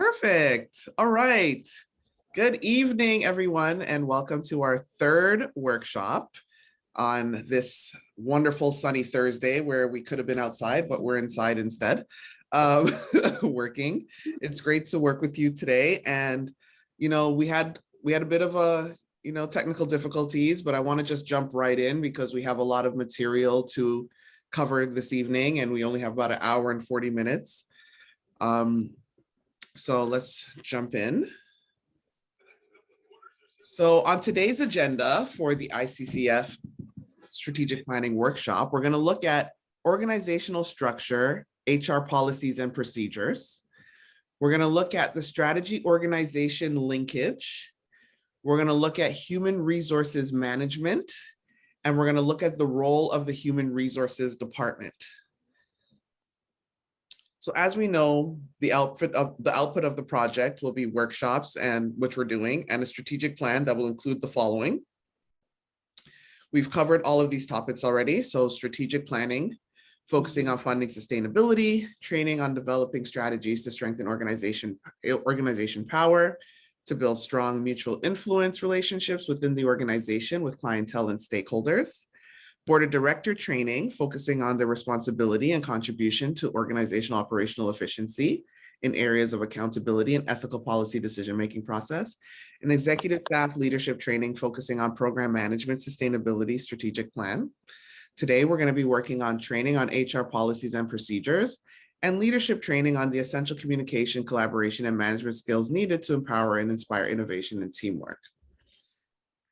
Perfect. All right. Good evening, everyone, and welcome to our third workshop on this wonderful sunny Thursday where we could have been outside, but we're inside instead, working. It's great to work with you today. And, we had a bit of technical difficulties, but I want to just jump right in because we have a lot of material to cover this evening and we only have about an hour and 40 minutes. So let's jump in. So on today's agenda for the ICCF Strategic Planning Workshop, we're going to look at organizational structure, HR policies and procedures. We're going to look at the strategy organization linkage. We're going to look at human resources management, and we're going to look at the role of the human resources department. So as we know, the output of the project will be workshops, and which we're doing, and a strategic plan that will include the following. We've covered all of these topics already. So strategic planning, focusing on funding sustainability, training on developing strategies to strengthen organization power, to build strong mutual influence relationships within the organization with clientele and stakeholders. Board of Director training, focusing on the responsibility and contribution to organizational operational efficiency in areas of accountability and ethical policy decision-making process. And executive staff leadership training, focusing on program management, sustainability, strategic plan. Today, we're going to be working on training on HR policies and procedures and leadership training on the essential communication, collaboration, and management skills needed to empower and inspire innovation and teamwork.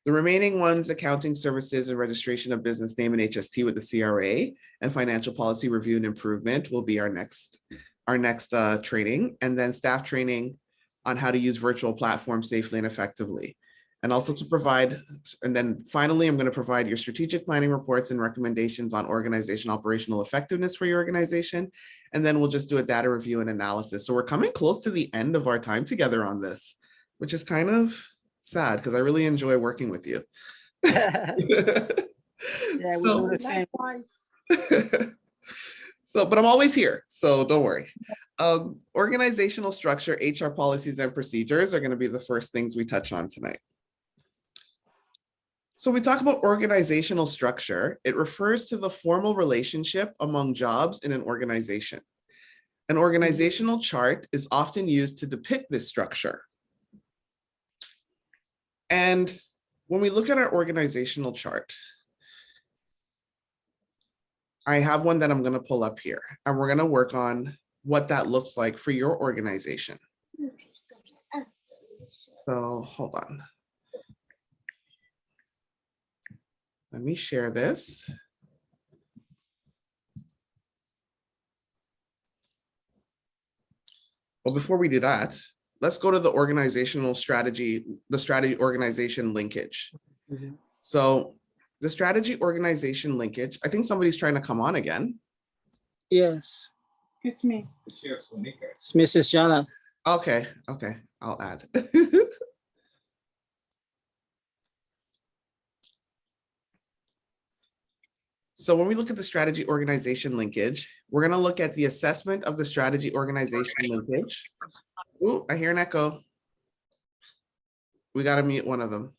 The remaining ones, accounting services and registration of business name and HST with the CRA and financial policy review and improvement will be our next training, and then staff training on how to use virtual platforms safely and effectively. And also to provide, and then finally, I'm going to provide your strategic planning reports and recommendations on organization operational effectiveness for your organization. And then we'll just do a data review and analysis. So we're coming close to the end of our time together on this, which is kind of sad because I really enjoy working with you. Yeah, we do the same. So, but I'm always here, so don't worry. Organizational structure, HR policies and procedures are going to be the first things we touch on tonight. So we talk about organizational structure. It refers to the formal relationship among jobs in an organization. An organizational chart is often used to depict this structure. And when we look at our organizational chart, I have one that I'm going to pull up here, and we're going to work on what that looks like for your organization. So hold on. Let me share this. Well, before we do that, let's go to the organizational strategy, the strategy organization linkage. Mm-hmm. So the strategy organization linkage, I think somebody's trying to come on again. Yes. It's me. It's Mrs. Jala. Okay, I'll add. So when we look at the strategy organization linkage, we're going to look at the assessment of the strategy organization linkage. Ooh, I hear an echo. We got to mute one of them.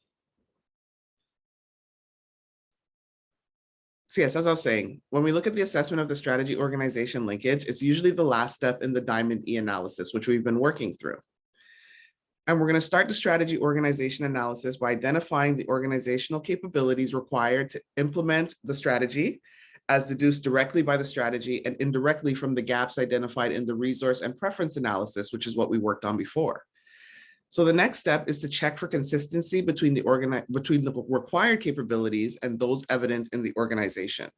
So yes, as I was saying, when we look at the assessment of the strategy organization linkage, it's usually the last step in the Diamond E analysis, which we've been working through. And we're going to start the strategy organization analysis by identifying the organizational capabilities required to implement the strategy as deduced directly by the strategy and indirectly from the gaps identified in the resource and preference analysis, which is what we worked on before. So the next step is to check for consistency between the required capabilities and those evident in the organization.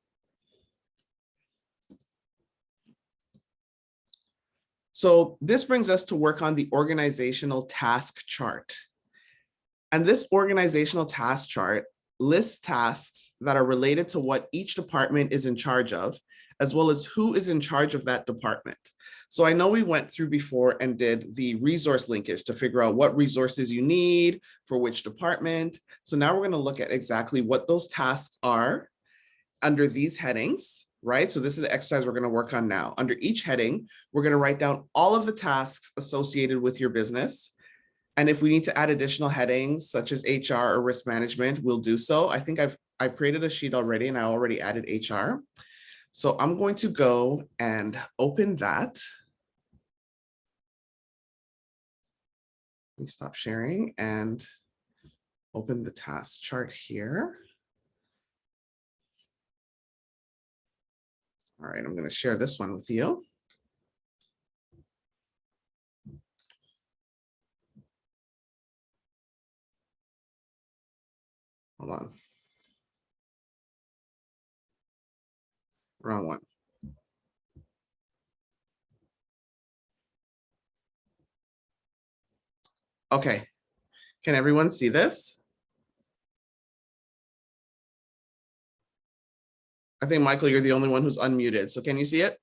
So this brings us to work on the organizational task chart. And this organizational task chart lists tasks that are related to what each department is in charge of, as well as who is in charge of that department. So I know we went through before and did the resource linkage to figure out what resources you need for which department. So now we're going to look at exactly what those tasks are under these headings, right? So this is the exercise we're going to work on now. Under each heading, we're going to write down all of the tasks associated with your business. And if we need to add additional headings such as HR or risk management, we'll do so. I think I've created a sheet already and I already added HR. So I'm going to go and open that. Let me stop sharing and open the task chart here. All right, I'm going to share this one with you. Hold on. Wrong one. Okay, can everyone see this? I think, Michael, you're the only one who's unmuted. So can you see it?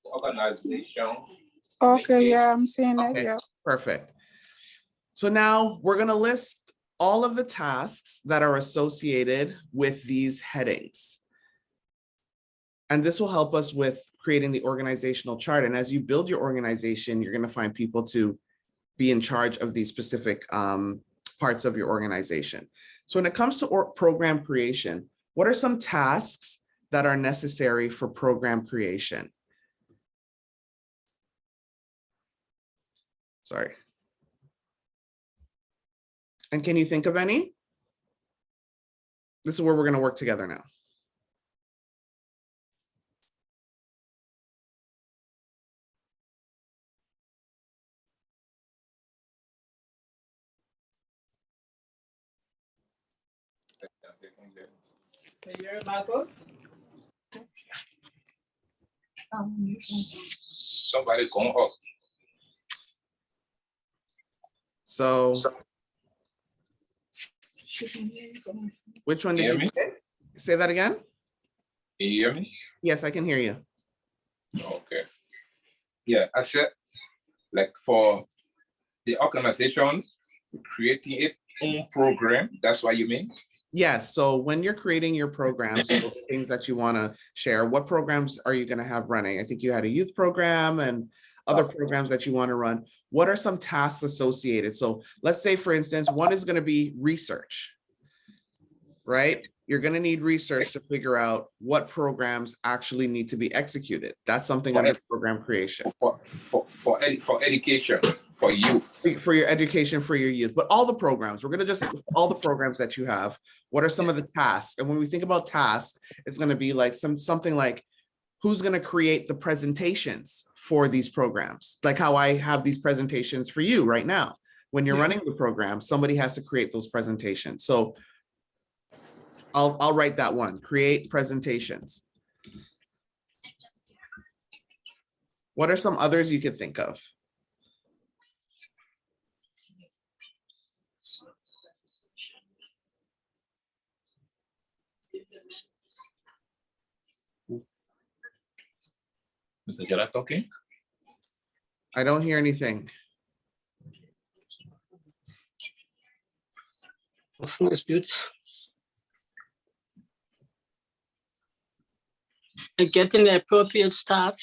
Organization. Okay, yeah, I'm seeing it. Okay, Yeah. perfect. So now we're going to list all of the tasks that are associated with these headings. And this will help us with creating the organizational chart. And as you build your organization, you're going to find people to be in charge of these specific parts of your organization. So when it comes to program creation, what are some tasks that are necessary for program creation? Sorry. And can you think of any? This is where we're going to work together now. Somebody going up. So which one did Hear you me? pick? Say that again? Can you hear me? Yes, I can hear you. Okay. Yeah, I said, like for the organization, creating its own program, that's what you mean? Yes, so when you're creating your programs, so the things that you want to share, what programs are you going to have running? I think you had a youth program and other programs that you want to run. What are some tasks associated? So let's say, for instance, one is going to be research, right? You're going to need research to figure out what programs actually need to be executed. That's something under program creation. For education, for youth. For your education, for your youth, but all the programs, we're going to just, all the programs that you have, what are some of the tasks? And when we think about tasks, it's going to be like something like, who's going to create the presentations for these programs? Like how I have these presentations for you right now. When you're running the program, somebody has to create those presentations. So I'll write that one, create presentations. What are some others you could think of? Mr. Jara talking? I don't hear anything. And getting the appropriate staff,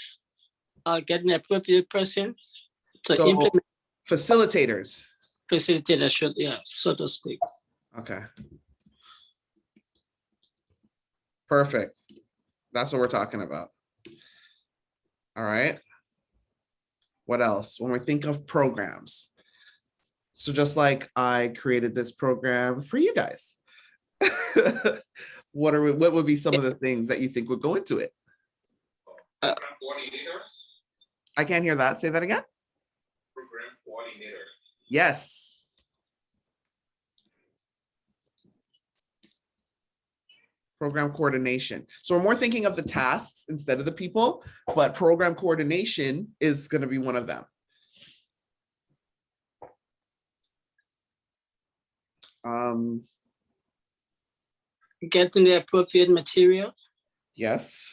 getting the appropriate person to So implement, facilitators. facilitate, should, yeah, so to speak. Okay. Perfect. That's what we're talking about. All right. What else? When we think of programs. So just like I created this program for you guys. What would be some of the things that you think would go into it? I can't hear that. Say that again. Program coordinator. Yes. Program coordination. So we're more thinking of the tasks instead of the people, but program coordination is going to be one of them. Getting the appropriate material. Yes.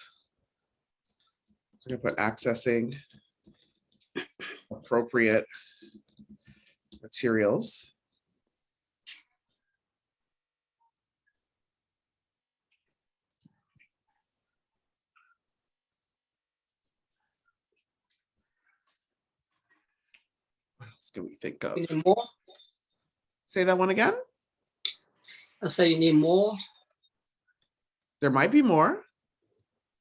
I'm going to put accessing appropriate materials. else can we think of? You need more? Say that one again? I say you need more. There might be more.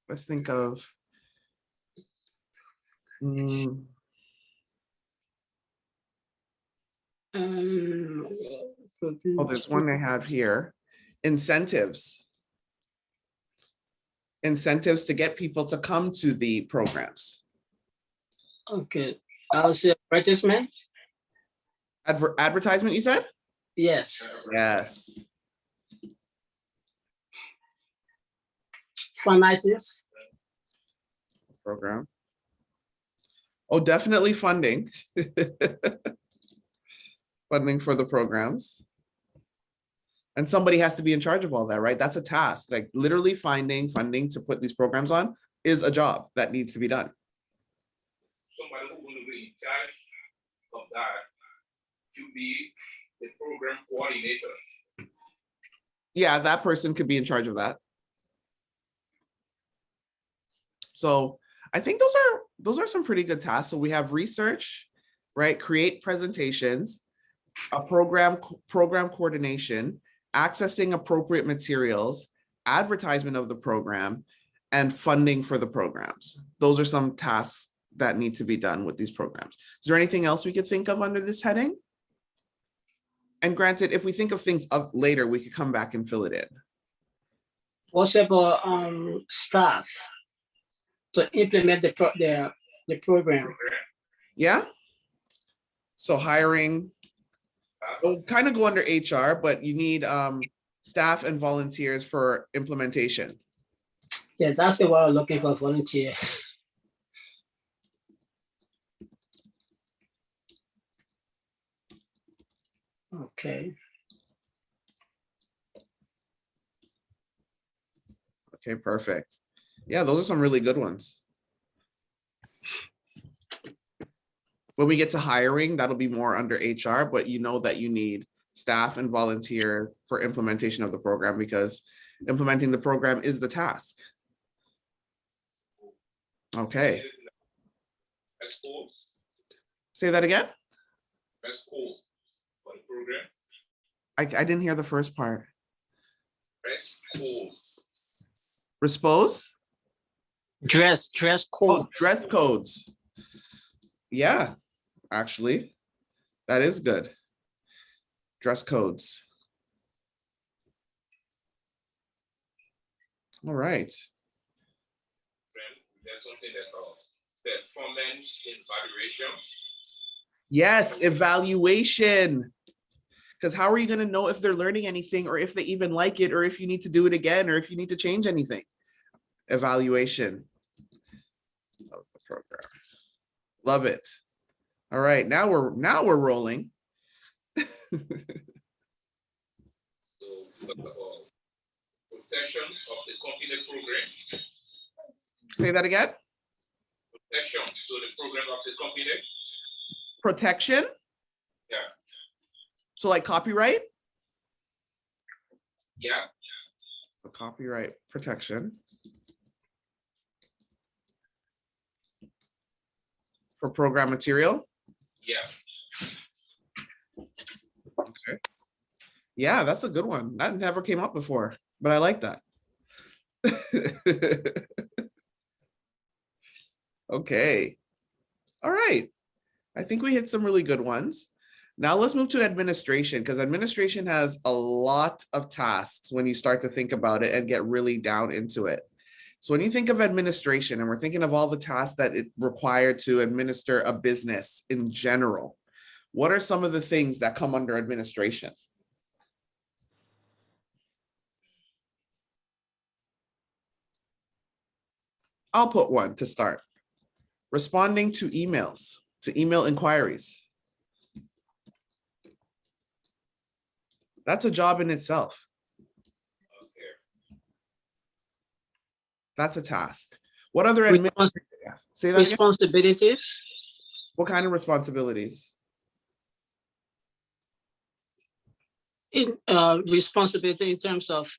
Let's think of. Oh, there's one I have here. Incentives. Incentives to get people to come to the programs. Okay, I'll say advertisement. Advertisement, you said? Yes. Yes. Finances. Program. Oh, definitely funding. Funding for the programs. And somebody has to be in charge of all that, right? That's a task. Like literally finding funding to put these programs on is a job that needs to be done. Somebody who will be in charge of that to be the program coordinator. Yeah, that person could be in charge of that. So I think those are some pretty good tasks. So we have research, right? Create presentations, a program coordination, accessing appropriate materials, advertisement of the program, and funding for the programs. Those are some tasks that need to be done with these programs. Is there anything else we could think of under this heading? And granted, if we think of things up later, we could come back and fill it in. What's about staff to implement the program? Yeah. So hiring, will kind of go under HR, but you need staff and volunteers for implementation. Yeah, that's the one I'm looking for, volunteer. Okay. Okay, perfect. Yeah, those are some really good ones. When we get to hiring, that'll be more under HR, but you know that you need staff and volunteers for implementation of the program because implementing the program is the task. Okay. Best schools. Say that again? Best schools for the program. I didn't hear the first part. Best schools. Respose? Dress code. Oh, dress codes. Yeah, actually, that is good. Dress codes. All right. There's something that called performance evaluation. Yes, evaluation. Because how are you going to know if they're learning anything or if they even like it or if you need to do it again or if you need to change anything? Evaluation of the program. Love it. All right, now we're rolling. So, protection of the company program. Say that again. Protection to the program of the company. Protection. Yeah. So like copyright? Yeah. So copyright protection. For program material? Yeah. Okay. Yeah, that's a good one. That never came up before, but I like that. Okay. All right. I think we hit some really good ones. Now let's move to administration because administration has a lot of tasks when you start to think about it and get really down into it. So when you think of administration and we're thinking of all the tasks that it required to administer a business in general, what are some of the things that come under administration? I'll put one to start. Responding to emails, to email inquiries. That's a job in itself. Okay. That's a task. What other say that again? Responsibilities. What kind of responsibilities? In responsibility in terms of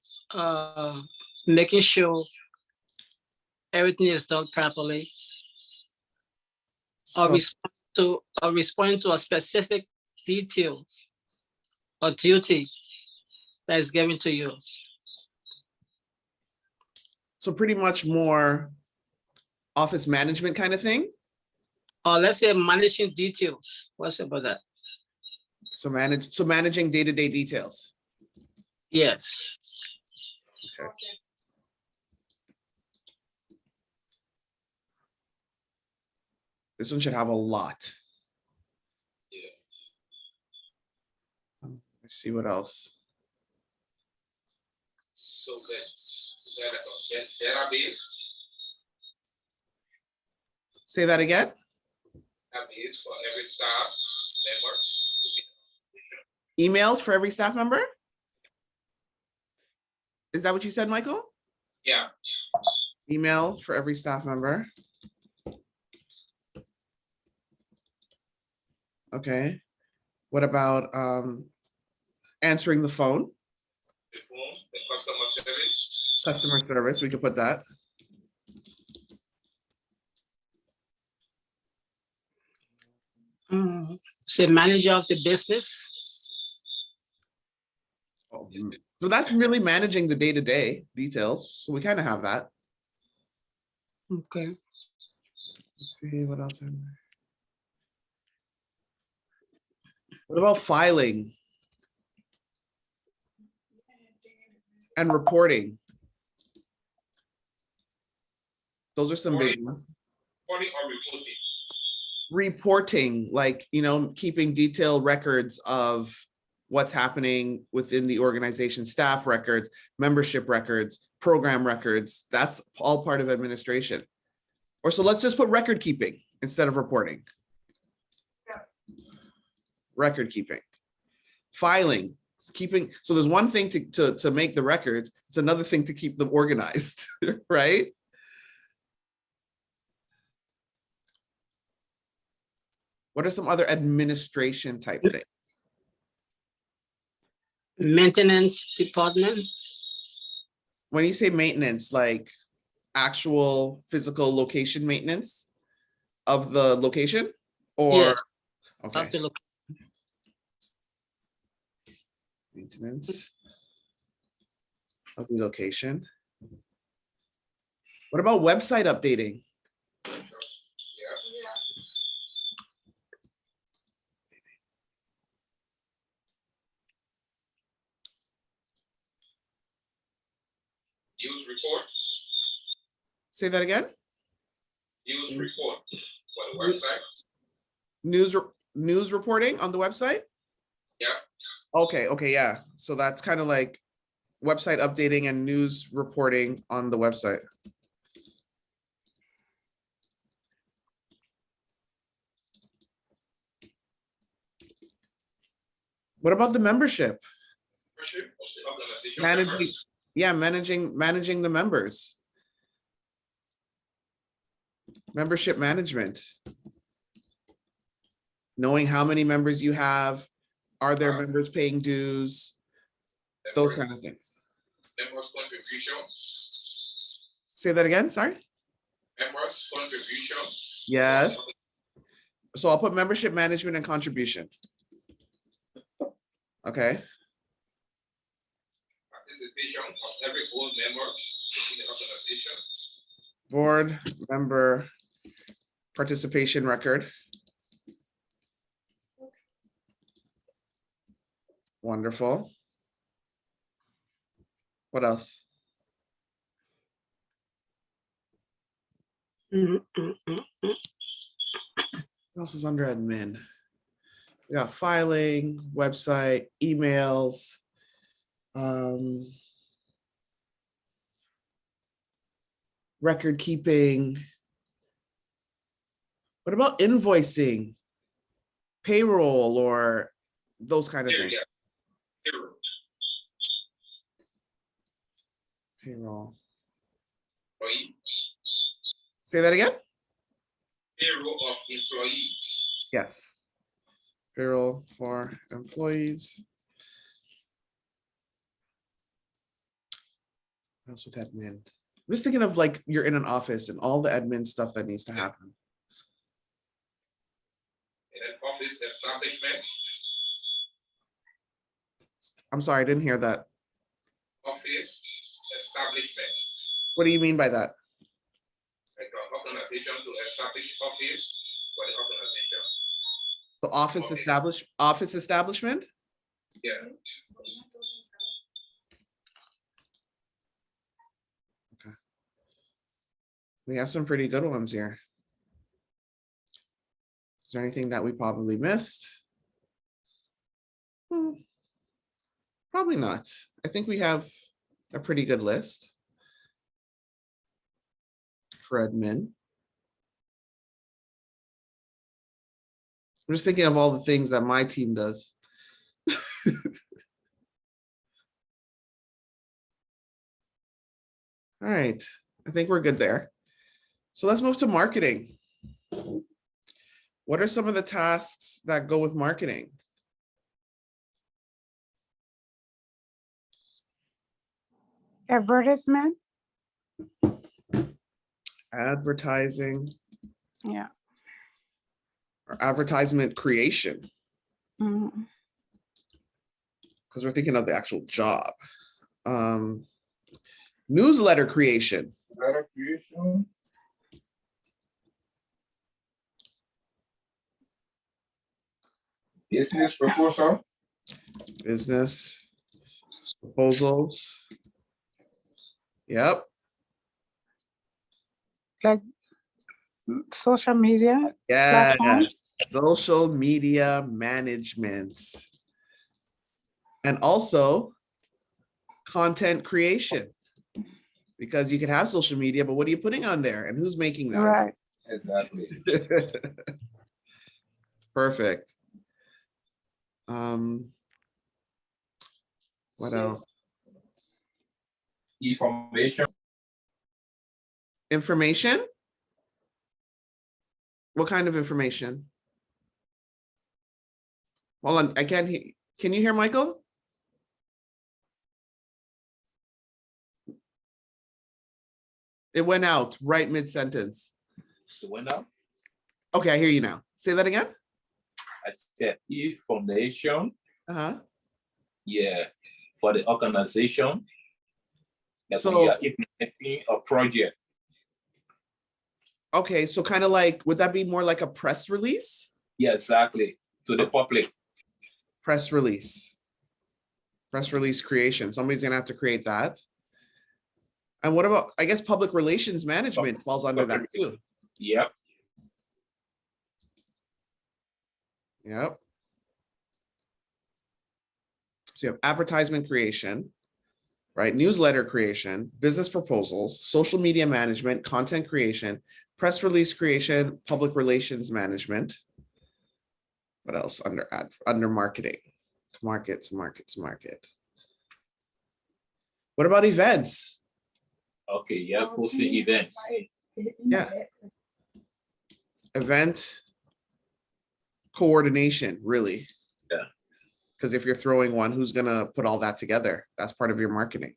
making sure everything is done properly. Or So, respond to responding to a specific detail or duty that is given to you. So pretty much more office management kind of thing. Or let's say managing details. What's about that? So managing day-to-day details. Yes. Okay. This one should have a lot. Yeah. Let's see what else. So that database Say that again. for every staff member. Emails for every staff member? Is that what you said, Michael? Yeah. Email for every staff member. Okay. What about answering the phone? The phone, the customer service. Customer service, we could put that. Say manager of the business. Oh, so that's really managing the day-to-day details. So we kind of have that. Okay. Let's see what else. What about filing and reporting? Those are some big ones. Reporting or reporting. Reporting, like, you know, keeping detailed records of what's happening within the organization, staff records, membership records, program records. That's all part of administration. Or so let's just put record keeping instead of reporting. Record keeping. Filing, keeping. So there's one thing to make the records. It's another thing to keep them organized, right? What are some other administration type things? Maintenance department. When you say maintenance, like actual physical location maintenance of the location, or Yes. okay, Have to look. maintenance of the location. What about website updating? News report. Say that again. News report for the website. News reporting on the website. Yeah. Okay, yeah. So that's kind of like website updating and news reporting on the website. What about the membership? Membership of the organization Managing, members. yeah, managing the members. Membership management. Knowing how many members you have, are there members paying dues? Those kind of things. Members' contributions. Say that again, sorry. Members' contributions. Yes. So I'll put membership management and contribution. Okay. Participation of every board member in the organization. Board member participation record. Wonderful. What else? What else is under admin? We got filing, website, emails. Record keeping. What about invoicing, payroll, or those kind of things? Yeah. Payroll. Payroll. Employee. Say that again? Payroll of employee. Yes. Payroll for employees. What else with admin? I'm just thinking of like you're in an office and all the admin stuff that needs to happen. office establishment. I'm sorry, I didn't hear that. Office establishment. What do you mean by that? Like an organization to establish office for the organization. So office establishment? Yeah. We have some pretty good ones here. Is there anything that we probably missed? Probably not. I think we have a pretty good list for admin. I'm just thinking of all the things that my team does. All right, I think we're good there. So let's move to marketing. What are some of the tasks that go with marketing? Advertisement. Advertising Yeah. or advertisement creation, Mhm. because we're thinking of the actual job. Newsletter creation. Letter creation. Business proposal. Business proposals. Yep. Like social media. Yeah. Platforms. Social media management. And also content creation. Because you can have social media, but what are you putting on there and who's making that? Right. Exactly. Perfect. What So, else? information. Information? What kind of information? Hold on, I can't hear. Can you hear Michael? It went out right mid-sentence. It went up. Okay, I hear you now. Say that again. I said information. Uh-huh. Yeah, for the organization. Like when So- you are implementing a project. Okay, so kind of like, would that be more like a press release? Yeah, exactly. To the public. Press release. Press release creation. Somebody's gonna have to create that. And what about, I guess, public relations management falls under that too. Yep. Yep. So you have advertisement creation, right? Newsletter creation, business proposals, social media management, content creation, press release creation, public relations management. What else under marketing? Market. What about events? Okay, yeah, posting events. Yeah. Event coordination, really. Yeah. Because if you're throwing one, who's gonna put all that together? That's part of your marketing.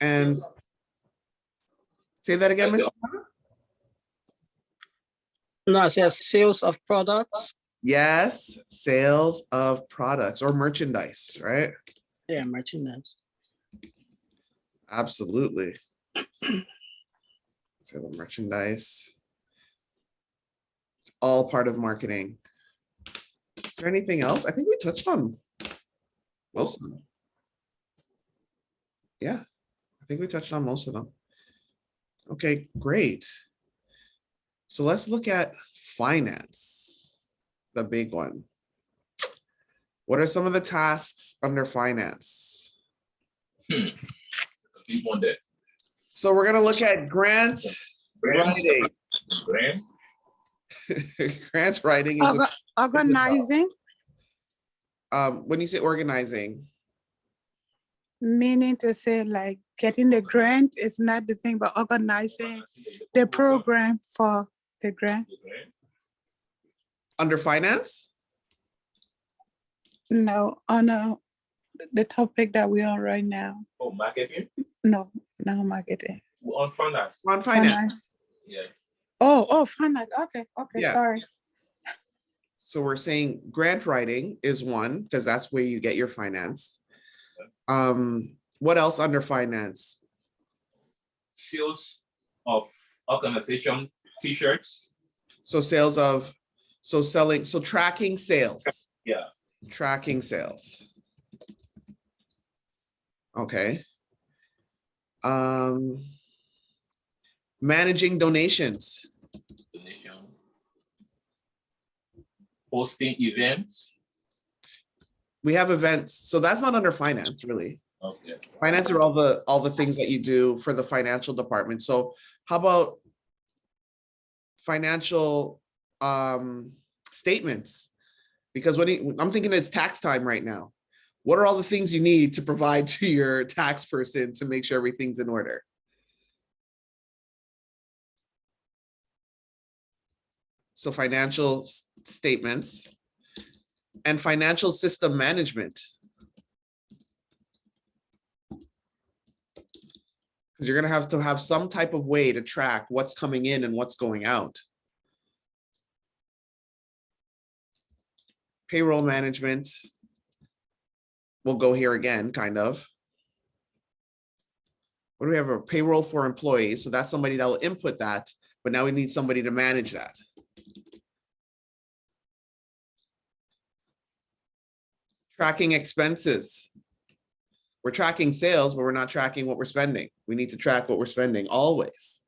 And say that again, Mr. No, it says sales of products. Yes, sales of products or merchandise, right? Yeah, merchandise. Absolutely. So the merchandise. It's all part of marketing. Is there anything else? I think we touched on most of them. Yeah, I think we touched on most of them. Okay, great. So let's look at finance, the big one. What are some of the tasks under finance? A big one there. So we're gonna look at grant writing. Grant. Grant writing is Organizing, when you say organizing, meaning to say like getting the grant is not the thing, but organizing the program for the grant. under finance? No, on the topic that we're on right now. Oh, marketing. No, no marketing. On finance. On finance. Finance. Yeah. Oh, finance. Okay, Yeah. sorry. So we're saying grant writing is one, because that's where you get your finance. What else under finance? Sales of organization t-shirts. So tracking sales. Yeah. Tracking sales. Okay. Managing donations. Donation. Hosting events. We have events, so that's not under finance, really. Okay. Finance are all the things that you do for the financial department. So how about financial statements? Because I'm thinking it's tax time right now. What are all the things you need to provide to your tax person to make sure everything's in order? So financial statements and financial system management. Because you're going to have some type of way to track what's coming in and what's going out. Payroll management. We'll go here again, kind of. What do we have? A payroll for employees. So that's somebody that will input that, but now we need somebody to manage that. Tracking expenses. We're tracking sales, but we're not tracking what we're spending. We need to track what we're spending always.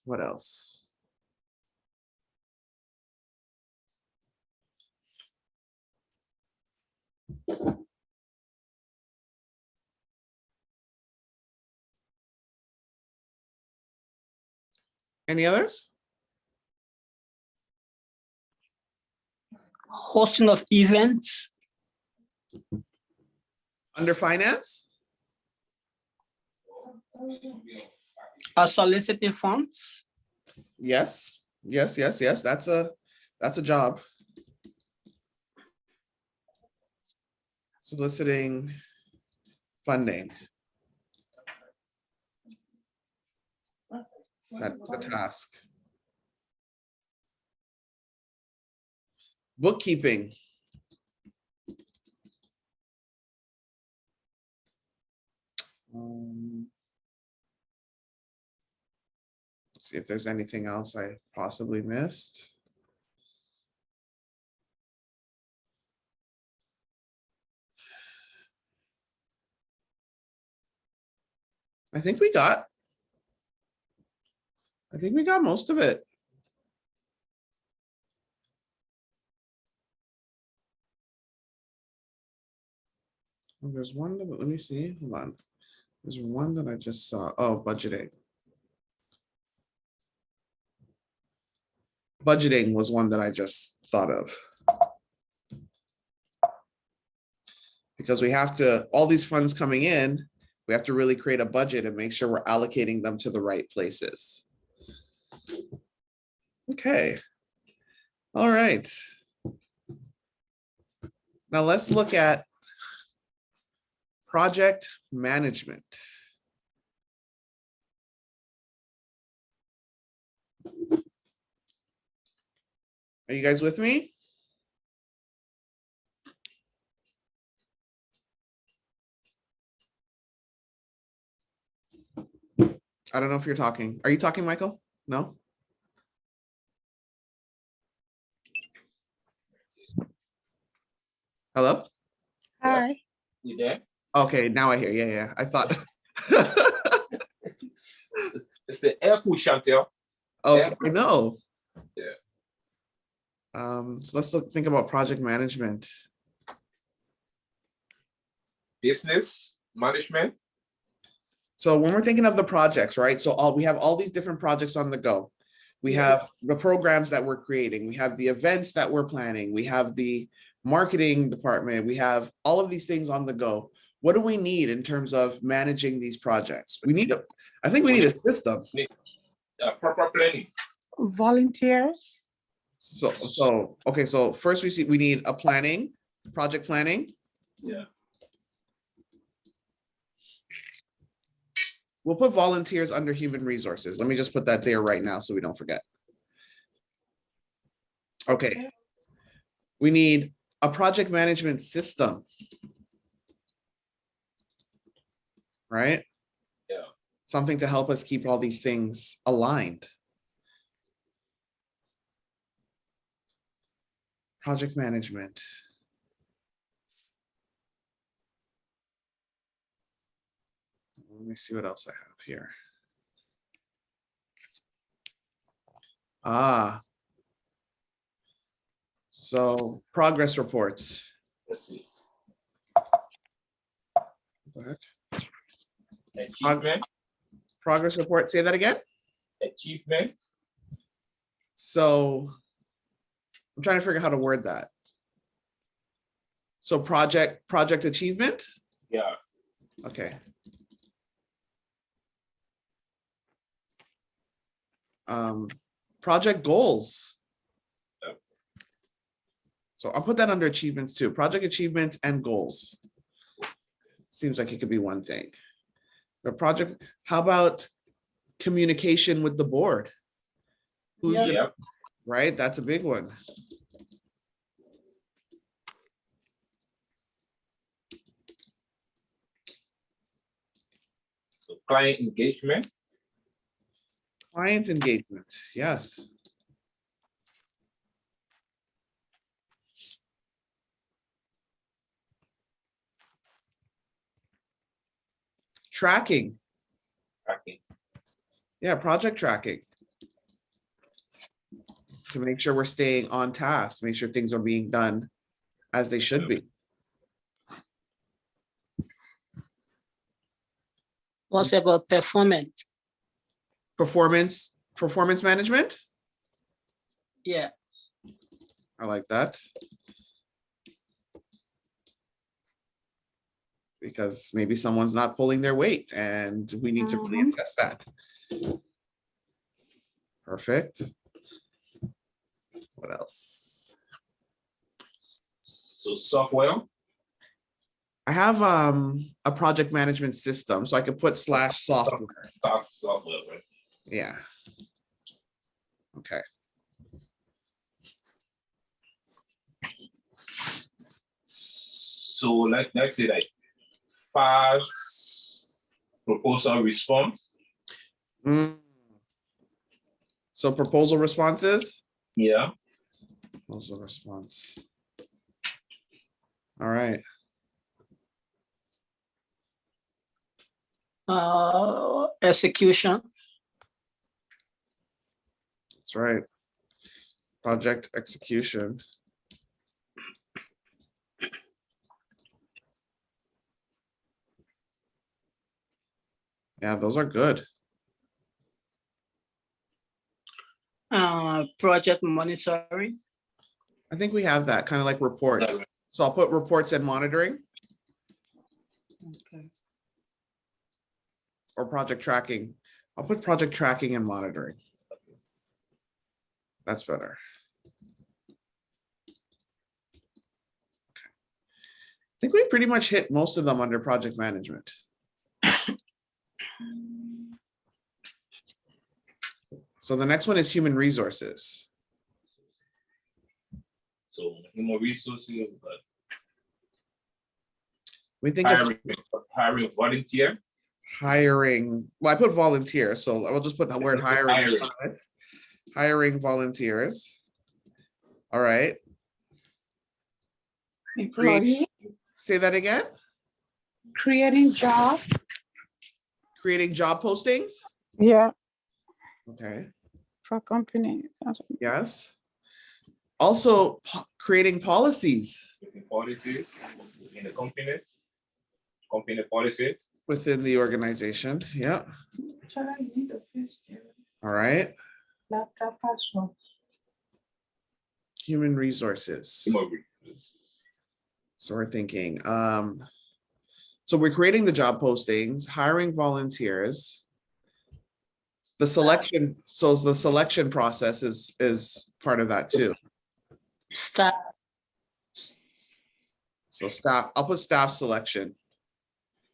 What else? Any others? Hosting of events. Under finance? Soliciting funds. Yes, yes. That's a job. Soliciting funding. That's a task. Bookkeeping. Let's see if there's anything else I possibly missed. I think we got most of it. Oh, there's one, let me see, hold on. There's one that I just saw. Oh, budgeting. Budgeting was one that I just thought of. Because we have to, all these funds coming in, we have to really create a budget and make sure we're allocating them to the right places. Okay. All right. Now let's look at project management. Are you guys with me? I don't know if you're talking. Are you talking, Michael? No? Hello? Hi. You there? Okay, now I hear. Yeah. I thought. It's the air cool chanteur. Okay, I know. Yeah. So let's think about project management. Business management. So when we're thinking of the projects, right? So we have all these different projects on the go. We have the programs that we're creating. We have the events that we're planning. We have the marketing department. We have all of these things on the go. What do we need in terms of managing these projects? I think we need a system. Proper planning. Volunteers. Okay, so first we need a project planning. Yeah. We'll put volunteers under human resources. Let me just put that there right now so we don't forget. Okay. We need a project management system. Right? Yeah. Something to help us keep all these things aligned. Project management. Let me see what else I have here. So progress reports. Let's see. What the heck? Achievement. Progress report, say that again? Achievement. So I'm trying to figure out how to word that. So project achievement? Yeah. Okay. Project goals. Yep. So I'll put that under achievements too. Project achievements and goals. Seems like it could be one thing. The project, how about communication with the board? Who's Yeah. gonna, right? That's a big one. So client engagement. Client engagement, yes. Tracking, Tracking. yeah, project tracking. To make sure we're staying on task, make sure things are being done as they should be. What's about performance? Performance management, Yeah. I like that. Because maybe someone's not pulling their weight and we need to really assess that. Perfect. What else? So software. I have a project management system, so I could put / software. Software, right? Yeah. Okay. So let's say like fast proposal response. So proposal responses? Yeah. Proposal response. All right. Execution. That's right. Project execution. Yeah, those are good. Project monitoring. I think we have that kind of like reports. Right. So I'll put reports and monitoring Okay. or project tracking. I'll put project tracking and monitoring. That's better. I think we pretty much hit most of them under project management. So the next one is human resources. So human resources, but We think of hiring volunteer. hiring. Well, I put volunteer, so I will just put the word hiring. Hiring. Hiring volunteers. All right. Employee, Say that again. creating job. Creating job postings. Yeah, Okay. for companies. Yes. Also creating policies Policies in the company policy. within the organization. Yeah. All right. Laptop password. Human resources. Human resources. So we're thinking, so we're creating the job postings, hiring volunteers. The selection, so the selection process is part of that too. Staff. So staff, I'll put staff selection.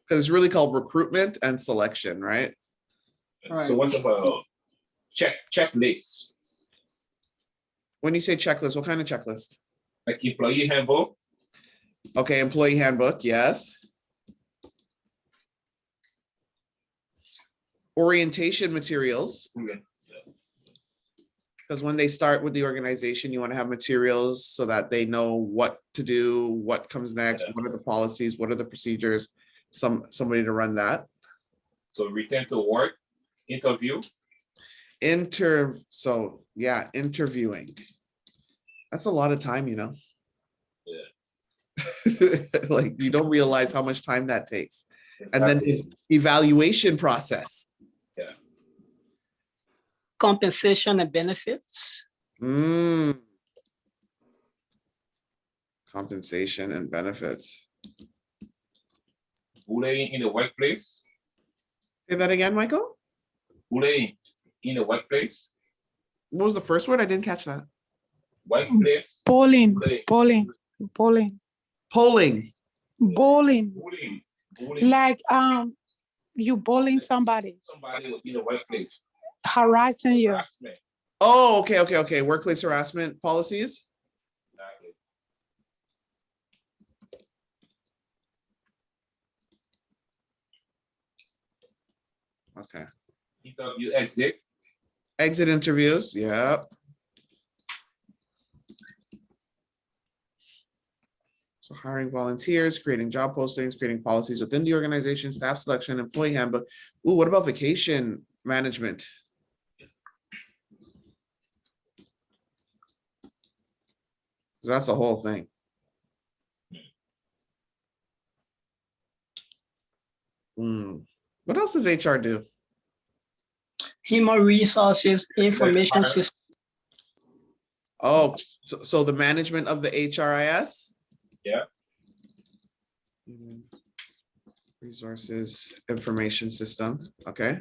Because it's really called recruitment and selection, right? So what's about checklist? When you say checklist, what kind of checklist? Like employee handbook? Okay, employee handbook, yes. Orientation materials, Okay. because when they start with the organization, you want to have materials so that they know what to do, what comes next, what are the policies, what are the procedures, somebody to run that. So return to work, interview. So yeah, interviewing. That's a lot of time, you know? Yeah. Like you don't realize how much time that takes. And then the evaluation process. Yeah. Compensation and benefits. Compensation and benefits. Bullying in the workplace. Say that again, Michael? Bullying in the workplace. What was the first word? I didn't catch that. Workplace. Bowling, Bullying. bowling, bowling, Polling. bowling. Bullying. Bullying. Like you bullying somebody, Somebody in the workplace. harassing you. Harassment. Oh, okay. Workplace harassment policies. Exactly. Okay. Interview exit. Exit interviews. Yep. So hiring volunteers, creating job postings, creating policies within the organization, staff selection, employee handbook. Ooh, what about vacation management? That's the whole thing. What else does HR do? Human resources information system. Oh, so the management of the HRIS? Yeah. Resources information system. Okay.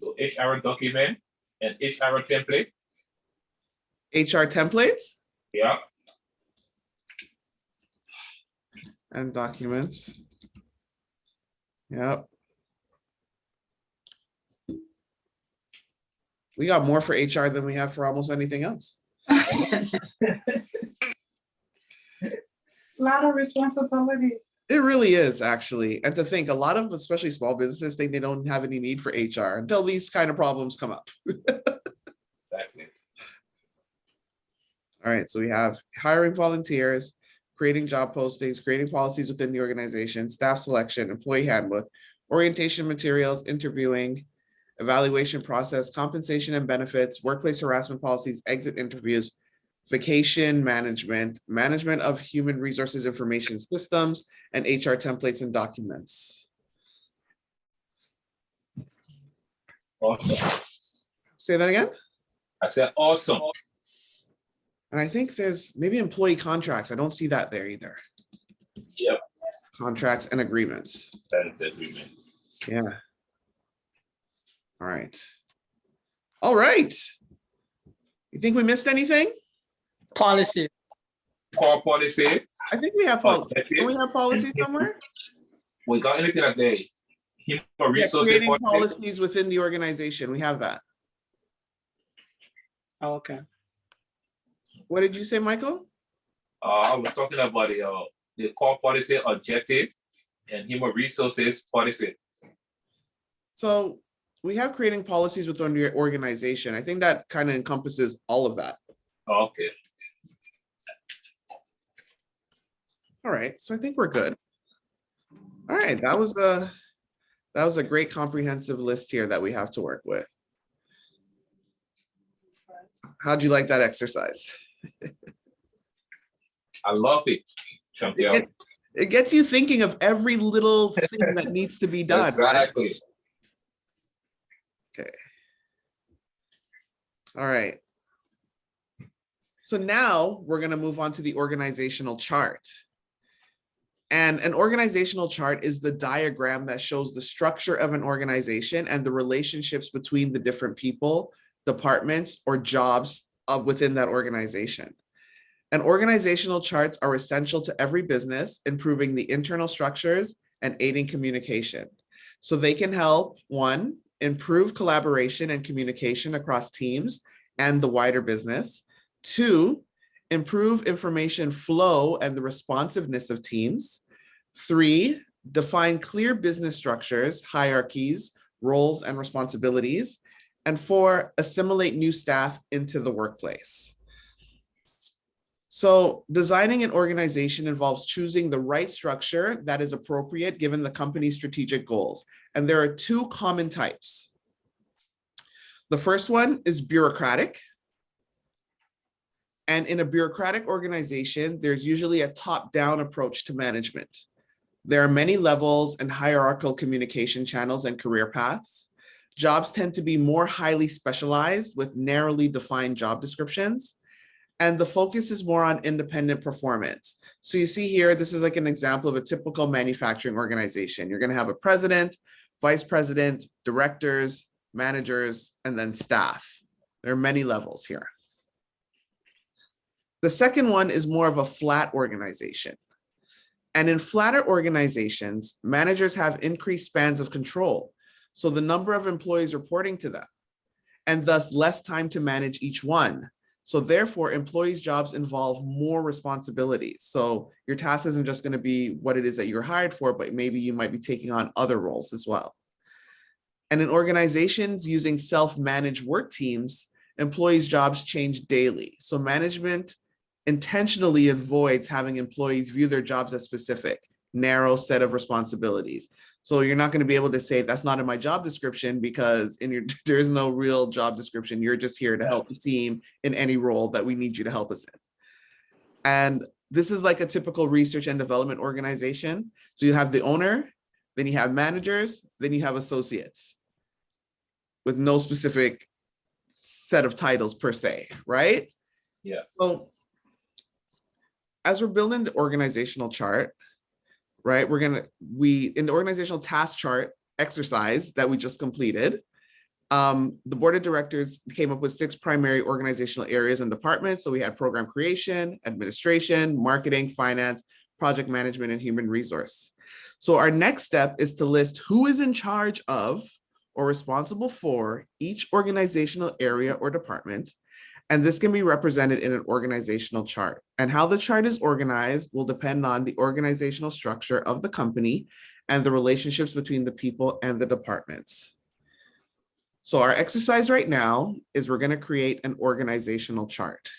So HR document and HR template. HR templates Yeah. and documents. Yep. We got more for HR than we have for almost anything else. Lot of responsibility. It really is, actually. And to think, a lot of, especially small businesses, think they don't have any need for HR until these kind of problems come up. Exactly. All right, so we have hiring volunteers, creating job postings, creating policies within the organization, staff selection, employee handbook, orientation materials, interviewing, evaluation process, compensation and benefits, workplace harassment policies, exit interviews, vacation management, management of human resources information systems, and HR templates and documents. Awesome. Say that again? I said awesome. And I think there's maybe employee contracts. I don't see that there either. Yep. Contracts and agreements. That's agreement. Yeah. All right. All right. You think we missed anything? Policy. Core policy. I think we have policy. Don't we have policy somewhere? We got anything like that? Human Yeah, resources creating policy. policies within the organization. We have that. Oh, okay. What did you say, Michael? I was talking about the core policy objective and human resources policy. So we have creating policies within your organization. I think that kind of encompasses all of that. Okay. All right, so I think we're good. All right, that was a great comprehensive list here that we have to work with. How'd you like that exercise? I love it. Champion. It gets you thinking of every little thing that needs to be done. Exactly. Okay. All right. So now we're going to move on to the organizational chart. And an organizational chart is the diagram that shows the structure of an organization and the relationships between the different people, departments, or jobs within that organization. And organizational charts are essential to every business, improving the internal structures and aiding communication. So they can help, one, improve collaboration and communication across teams and the wider business. 2, improve information flow and the responsiveness of teams. 3, define clear business structures, hierarchies, roles, and responsibilities. And 4, assimilate new staff into the workplace. So designing an organization involves choosing the right structure that is appropriate given the company's strategic goals. And there are 2 common types. The first one is bureaucratic. And in a bureaucratic organization, there's usually a top-down approach to management. There are many levels and hierarchical communication channels and career paths. Jobs tend to be more highly specialized with narrowly defined job descriptions. And the focus is more on independent performance. So you see here, this is like an example of a typical manufacturing organization. You're going to have a president, vice president, directors, managers, and then staff. There are many levels here. The second one is more of a flat organization. And in flatter organizations, managers have increased spans of control. So the number of employees reporting to them, and thus less time to manage each one. So therefore, employees' jobs involve more responsibilities. So your task isn't just going to be what it is that you're hired for, but maybe you might be taking on other roles as well. And in organizations using self-managed work teams, employees' jobs change daily. So management intentionally avoids having employees view their jobs as specific, narrow set of responsibilities. So you're not going to be able to say that's not in my job description because there is no real job description. You're just here to help the team in any role that we need you to help us in. And this is like a typical research and development organization. So you have the owner, then you have managers, then you have associates with no specific set of titles per se, right? Yeah. So as we're building the organizational chart, right, in the organizational task chart exercise that we just completed, the board of directors came up with 6 primary organizational areas and departments. So we had program creation, administration, marketing, finance, project management, and human resource. So our next step is to list who is in charge of or responsible for each organizational area or department. And this can be represented in an organizational chart. And how the chart is organized will depend on the organizational structure of the company and the relationships between the people and the departments. So our exercise right now is we're going to create an organizational chart.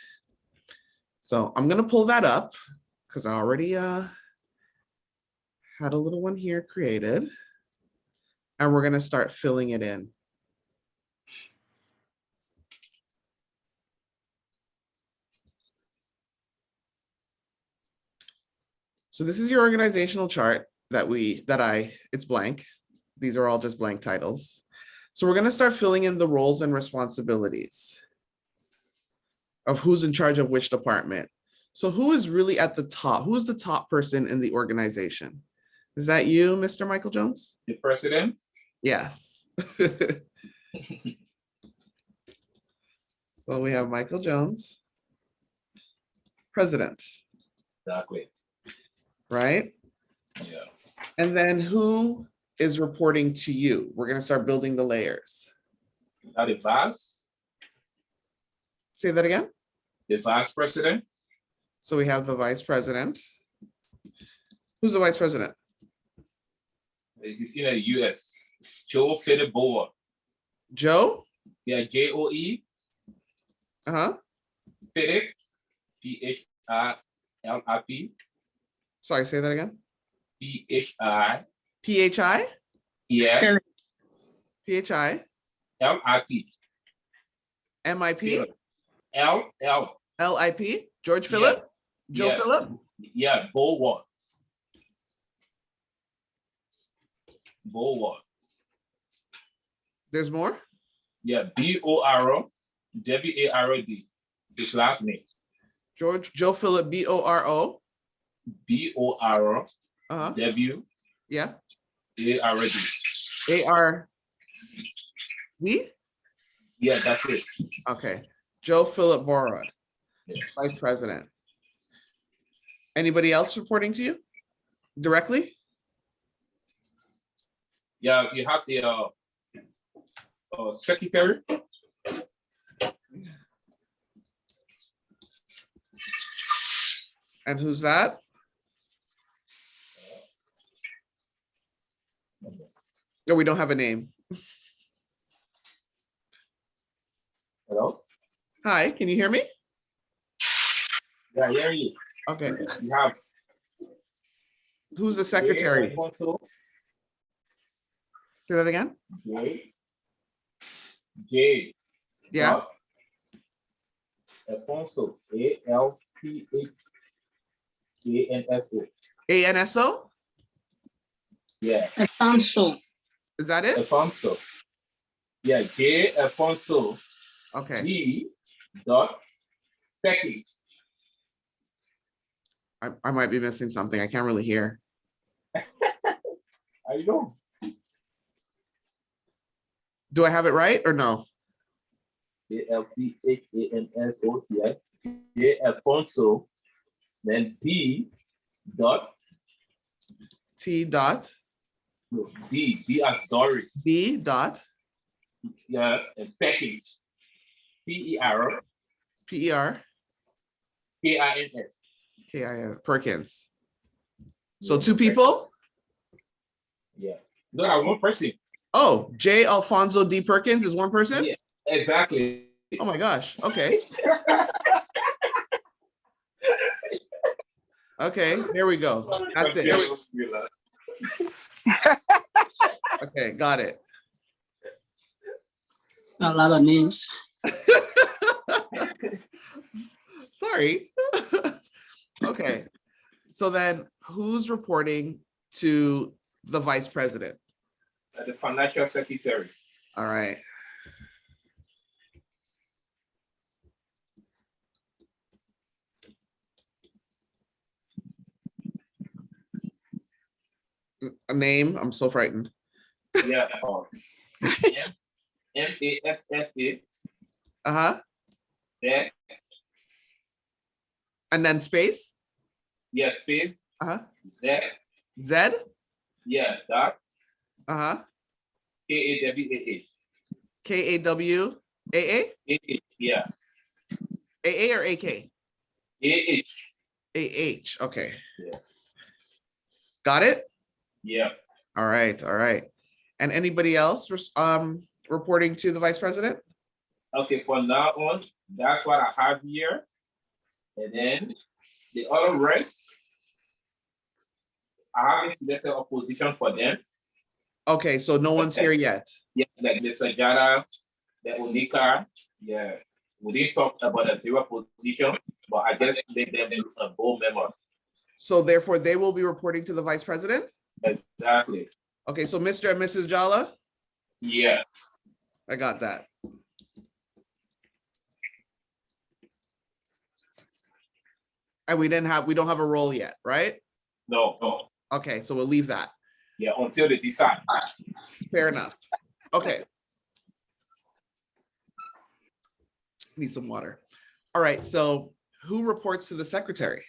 So I'm going to pull that up because I already had a little one here created. And we're going to start filling it in. So this is your organizational chart it's blank. These are all just blank titles. So we're going to start filling in the roles and responsibilities of who's in charge of which department. So who is really at the top? Who's the top person in the organization? Is that you, Mr. Michael Jones? The president? Yes. So we have Michael Jones, president. Exactly. Right? Yeah. And then who is reporting to you? We're going to start building the layers. Now the vice? Say that again. The vice president? So we have the vice president. Who's the vice president? He's in the US. It's Joe Philip Boer. Joe? Yeah, Joe. Uh-huh. Philip, Philip. Sorry, say that again. PHI. PHI? Yeah. Philip. PHI? LIP. MIP? L. LIP? George Philip? Joe Yeah. Philip? Yeah, Boer. There's more? Yeah, BORWARD. His last name. Joe Philip, BORO? BORWARD. Uh-huh. Yeah. ARV? Yeah, that's it. Okay. Joe Philip Borod, Yeah. vice president. Anybody else reporting to you directly? Yeah, you have the secretary. And who's that? No, we don't have a name. Hello? Hi, can you hear me? Yeah, I hear you. Okay, You have who's the secretary? Alfonso, Say that again? J. Yeah, dot Alfonso, ALPHANSO. ANSO? Yeah, Alfonso. Is that it? Alfonso. Yeah, J. Alfonso, Okay, D. dot package. I might be missing something. I can't really hear. I know. Do I have it right or no? ALPHANSO. J. Alfonso, then D. dot T dot no, D as Doris. B dot Yeah, and package. PER PER KINS. KIN Perkins. So Yeah, two people? Yeah. No, I one person. Oh, J Alfonso D Perkins is one person? Yeah, exactly. Oh my gosh. Okay. Okay, here we go. That's it. Okay, got it. A lot of names. Sorry. Okay. So then who's reporting to the vice president? The financial secretary. All right. A name? I'm so frightened. Yeah. MASSA. Uh-huh. That. And then space? Yeah, space. Uh-huh. Z. Z? Yeah, dot Uh-huh. KAWAH. KAWAA? Yeah. AA or AK? AH. AH. Okay. Yeah. Got it? Yeah. All right. All right. And anybody else reporting to the vice president? Okay, for now on, that's what I have here. And then the other rest, I haven't selected a position for them. Okay, so no one's here yet. Yeah, like Mr. Jara, the Onika, yeah. We didn't talk about the zero position, but I just made them a board member. So therefore they will be reporting to the vice president? Exactly. Okay, so Mr. and Mrs. Jala, Yeah. I got that. And we don't have a role yet, right? No. Okay, so we'll leave that. Yeah, until they decide. Fair enough. Okay. Need some water. All right, so who reports to the secretary?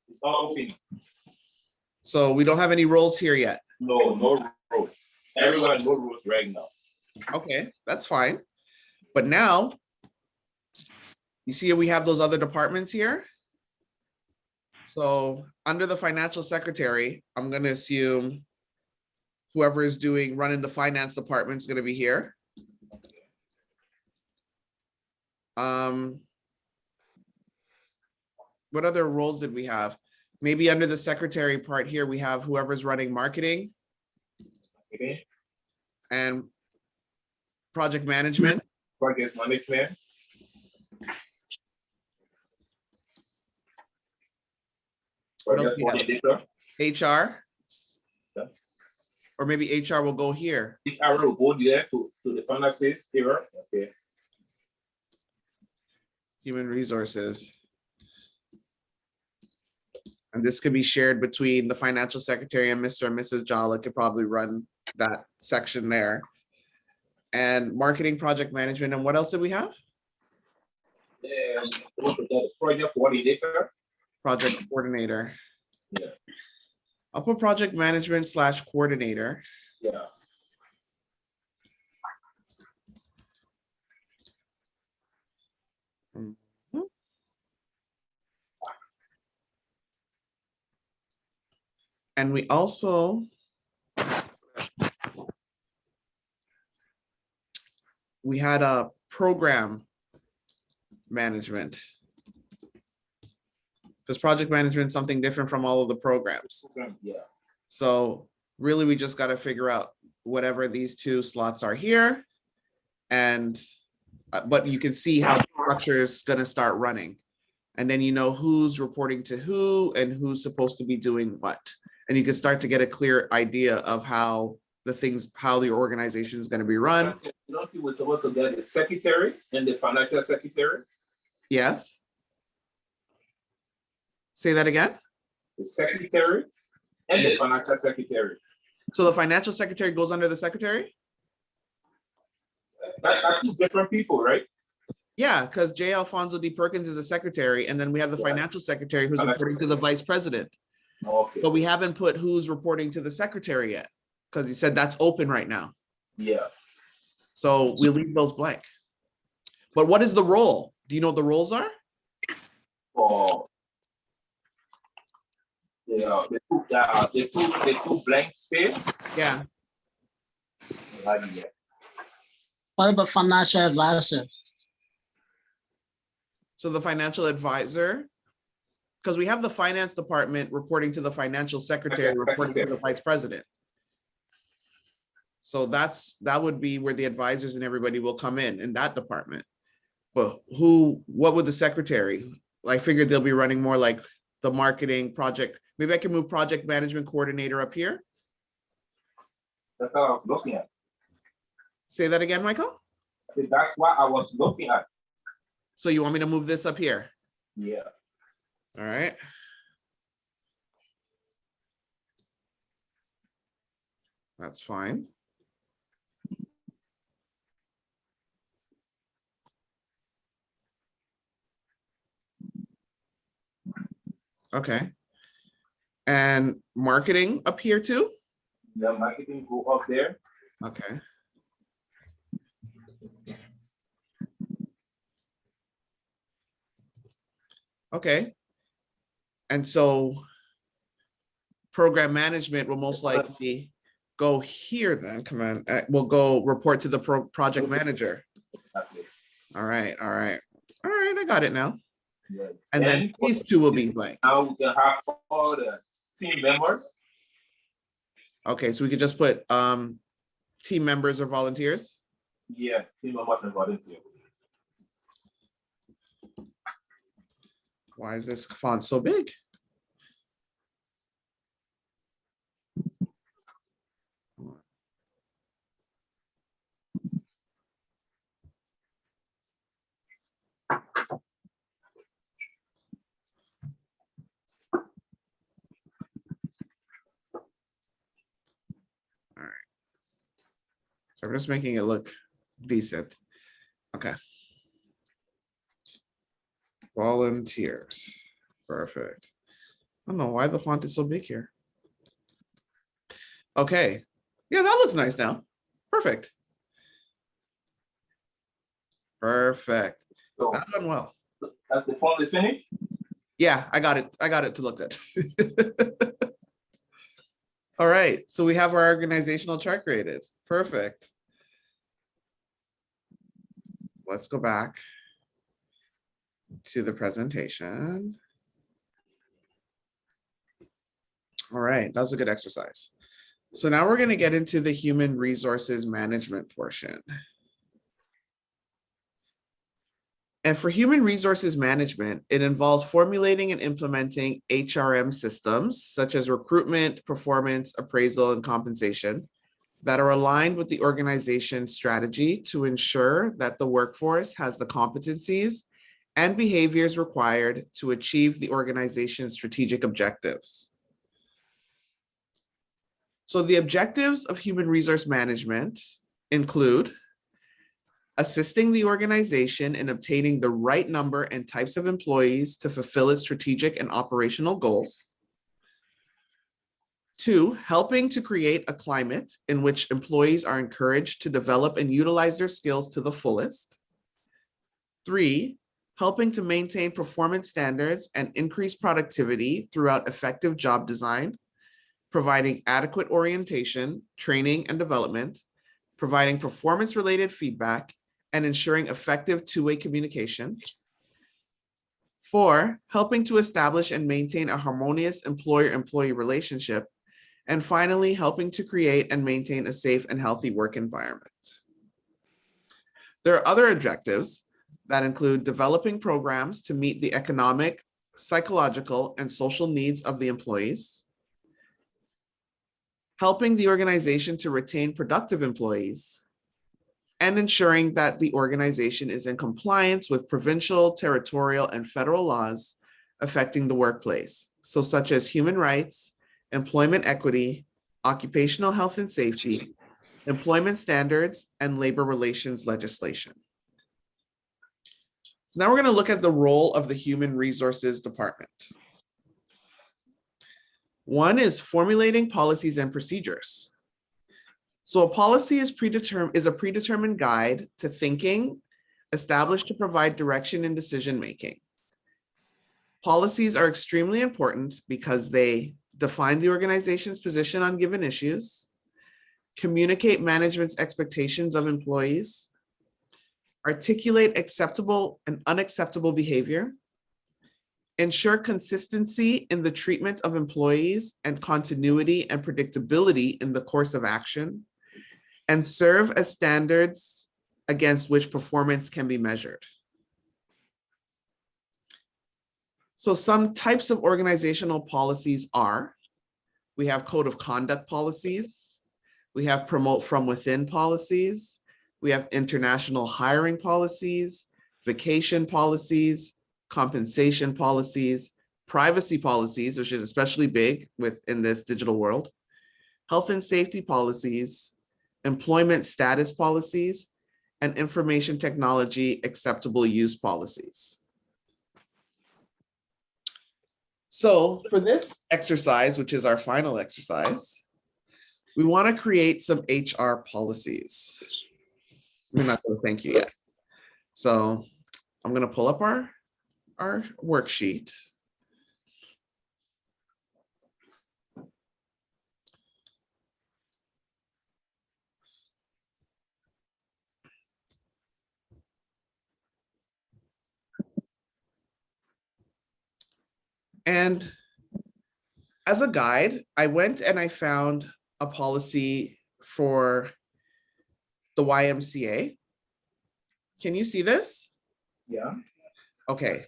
It's all open. So we don't have any roles here yet. No rules. Everyone no rules right now. Okay, that's fine. But now, you see we have those other departments here. So under the financial secretary, I'm gonna assume whoever is running the finance department is gonna be here. What other roles did we have? Maybe under the secretary part here, we have whoever's running marketing Okay. and project management. Project management. What else Project we have? coordinator. HR, Yeah. or maybe HR will go here. Each arrow will go there to the finances here. Okay. Human resources. And this could be shared between the financial secretary and Mr. and Mrs. Jala could probably run that section there. And marketing, project management, and what else did we have? And the project coordinator. Project coordinator. Yeah. I'll put project management / coordinator. Yeah. And we also had a program management. Because project management is something different from all of the programs. Yeah. So really, we just got to figure out whatever these two slots are here. And, but you can see how the structure is going to start running. And then you know who's reporting to who and who's supposed to be doing what. And you can start to get a clear idea of how the organization is going to be run. You don't think we're supposed to get the secretary and the financial secretary? Yes. Say that again. The secretary and the financial secretary. So the financial secretary goes under the secretary? That's two different people, right? Yeah, because J. Alfonso D. Perkins is a secretary, and then we have the financial secretary who's reporting to the vice president. Okay. But we haven't put who's reporting to the secretary yet, because he said that's open right now. Yeah. So we'll leave those blank. But what is the role? Do you know what the roles are? For the two blank space. Yeah. What about financial advisor? So the financial advisor, because we have the finance department reporting to the financial secretary, reporting to the vice president. So that would be where the advisors and everybody will come in that department. But what would the secretary? I figured they'll be running more like the marketing project. Maybe I can move project management coordinator up here. That's what I was looking at. Say that again, Michael? I said, that's what I was looking at. So you want me to move this up here? Yeah. All right. That's fine. Okay. And marketing up here too? The marketing go up there. Okay. Okay. And so program management will most likely go here then. Come on, we'll go report to the project manager. Okay. All right. I got it now. Yeah. And then these two will be blank. Now we can have all the team members. Okay, so we could just put team members or volunteers. Yeah, team members and volunteers. Why is this font so big? All right. So I'm just making it look decent. Okay. Volunteers. Perfect. I don't know why the font is so big here. Okay. Yeah, that looks nice now. Perfect. Perfect. So That done well. that's the form is finished. Yeah, I got it. I got it to look good. All right. So we have our organizational chart created. Perfect. Let's go back to the presentation. All right, that was a good exercise. So now we're going to get into the human resources management portion. And for human resources management, it involves formulating and implementing HRM systems such as recruitment, performance, appraisal, and compensation that are aligned with the organization's strategy to ensure that the workforce has the competencies and behaviors required to achieve the organization's strategic objectives. So the objectives of human resource management include assisting the organization in obtaining the right number and types of employees to fulfill its strategic and operational goals. 2, helping to create a climate in which employees are encouraged to develop and utilize their skills to the fullest. 3, helping to maintain performance standards and increase productivity throughout effective job design. providing adequate orientation, training, and development, providing performance-related feedback, and ensuring effective two-way communication. 4, helping to establish and maintain a harmonious employer-employee relationship. And finally, helping to create and maintain a safe and healthy work environment. There are other objectives that include developing programs to meet the economic, psychological, and social needs of the employees, helping the organization to retain productive employees, and ensuring that the organization is in compliance with provincial, territorial, and federal laws affecting the workplace, so such as human rights, employment equity, occupational health and safety, employment standards, and labor relations legislation. So now we're going to look at the role of the Human Resources Department. 1 is formulating policies and procedures. So a policy is a predetermined guide to thinking, established to provide direction in decision-making. Policies are extremely important because they define the organization's position on given issues, communicate management's expectations of employees, articulate acceptable and unacceptable behavior, ensure consistency in the treatment of employees and continuity and predictability in the course of action, and serve as standards against which performance can be measured. So some types of organizational policies are, we have code of conduct policies, we have promote from within policies, we have international hiring policies, vacation policies, compensation policies, privacy policies, which is especially big in this digital world, health and safety policies, employment status policies, and information technology acceptable use policies. So for this exercise, which is our final exercise, we want to create some HR policies. We're not going to thank you yet. So I'm going to pull up our worksheet. And as a guide, I went and I found a policy for the YMCA. Can you see this? Yeah. Okay.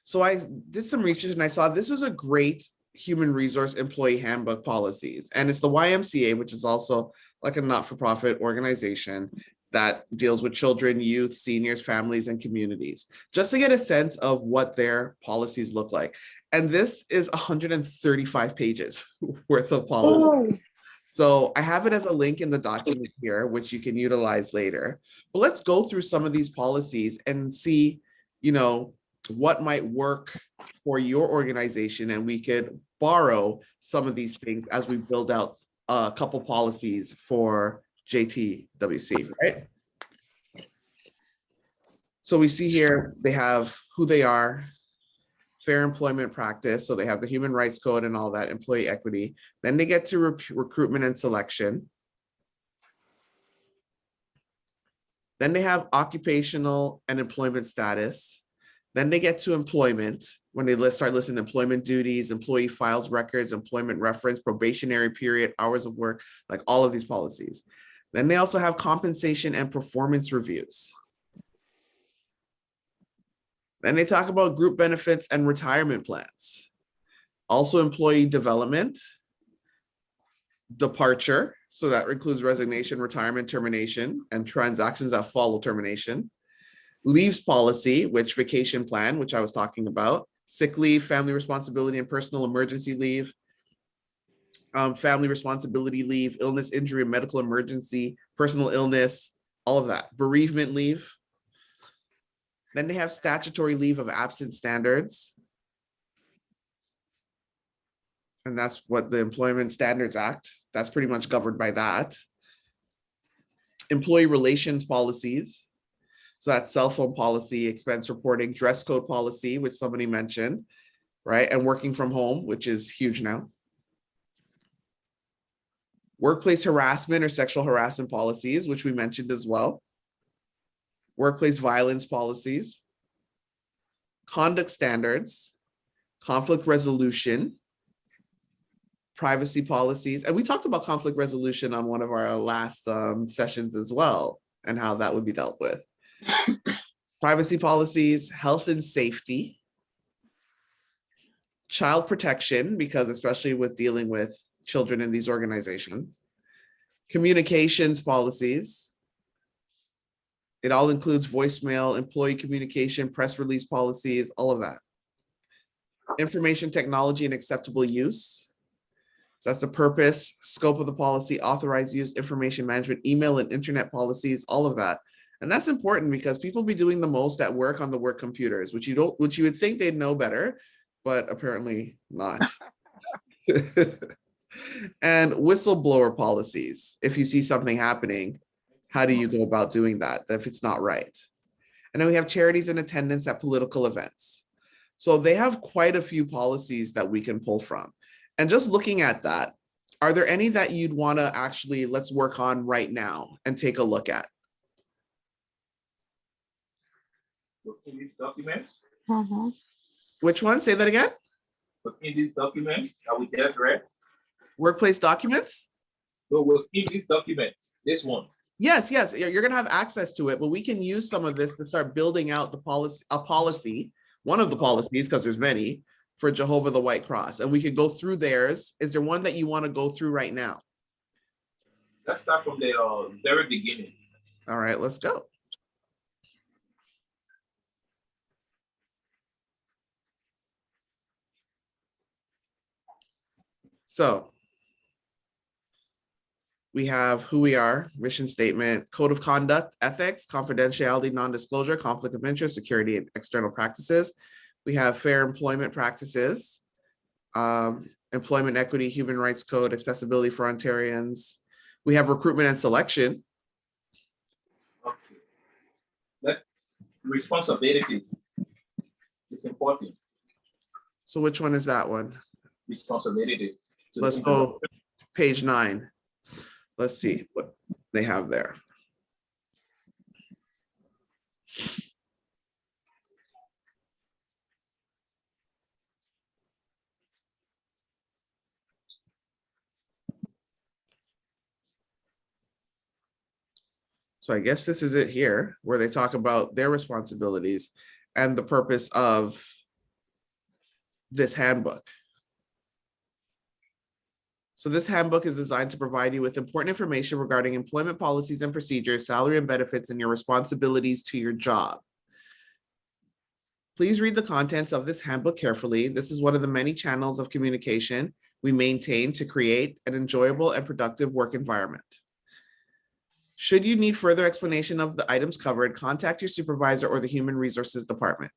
So I did some research and I saw this was a great human resource employee handbook policies. And it's the YMCA, which is also like a not-for-profit organization that deals with children, youth, seniors, families, and communities, just to get a sense of what their policies look like. And this is 135 pages worth of policies. Oh, So I have it as a link in the document here, which you can utilize later. But let's go through some of these policies and see, what might work for your organization. And we could borrow some of these things as we build out a couple policies for JTWC, right? So we see here, they have who they are, fair employment practice. So they have the human rights code and all that, employee equity. Then they get to recruitment and selection. Then they have occupational and employment status. Then they get to employment when they start listing employment duties, employee files, records, employment reference, probationary period, hours of work, like all of these policies. Then they also have compensation and performance reviews. Then they talk about group benefits and retirement plans. Also employee development, departure. So that includes resignation, retirement, termination, and transactions that follow termination. Leaves policy, which vacation plan, which I was talking about. Sick leave, family responsibility, and personal emergency leave. Family responsibility leave, illness, injury, medical emergency, personal illness, all of that. Bereavement leave. Then they have statutory leave of absence standards. And that's what the Employment Standards Act, that's pretty much governed by that. Employee relations policies. So that's cell phone policy, expense reporting, dress code policy, which somebody mentioned, right? And working from home, which is huge now. Workplace harassment or sexual harassment policies, which we mentioned as well. Workplace violence policies. Conduct standards. Conflict resolution. Privacy policies. And we talked about conflict resolution on one of our last sessions as well, and how that would be dealt with. Privacy policies, health and safety. Child protection, because especially with dealing with children in these organizations. Communications policies. It all includes voicemail, employee communication, press release policies, all of that. Information technology and acceptable use. So that's the purpose, scope of the policy, authorized use, information management, email and internet policies, all of that. And that's important because people be doing the most at work on the work computers, which you would think they'd know better, but apparently not. And whistleblower policies. If you see something happening, how do you go about doing that if it's not right? And then we have charities in attendance at political events. So they have quite a few policies that we can pull from. And just looking at that, are there any that you'd want to actually let's work on right now and take a look at? In these documents, Which one? Say that again. within these documents that we just read, Workplace documents? so within these documents, this one. Yes, you're going to have access to it, but we can use some of this to start building out the policy, one of the policies, because there's many, for Jehovah the White Cross. And we could go through theirs. Is there one that you want to go through right now? Let's start from the very beginning. All right, let's go. So we have who we are, mission statement, code of conduct, ethics, confidentiality, non-disclosure, conflict of interest, security, and external practices. We have fair employment practices, employment equity, human rights code, accessibility for Ontarians. We have recruitment and selection. Okay. That responsibility is important. So which one is that one? Responsibility. Let's go page 9. Let's see what they have there. So I guess this is it here, where they talk about their responsibilities and the purpose of this handbook. So this handbook is designed to provide you with important information regarding employment policies and procedures, salary and benefits, and your responsibilities to your job. Please read the contents of this handbook carefully. This is one of the many channels of communication we maintain to create an enjoyable and productive work environment. Should you need further explanation of the items covered, contact your supervisor or the Human Resources Department.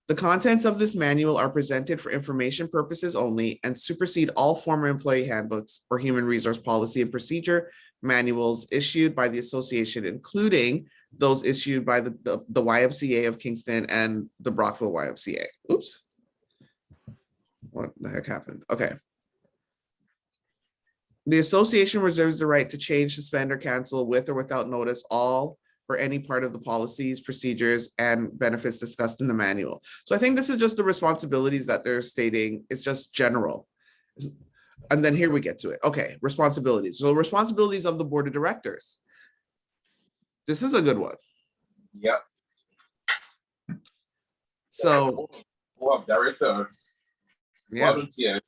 The contents of this manual are presented for information purposes only and supersede all former employee handbooks or human resource policy and procedure manuals issued by the association, including those issued by the YMCA of Kingston and the Brockville YMCA. Oops. What the heck happened? Okay. The association reserves the right to change, suspend, or cancel with or without notice all or any part of the policies, procedures, and benefits discussed in the manual. So I think this is just the responsibilities that they're stating. It's just general. And then here we get to it. Okay, responsibilities. So responsibilities of the board of directors. This is a good one. Yep. So, Board of directors, yeah, volunteers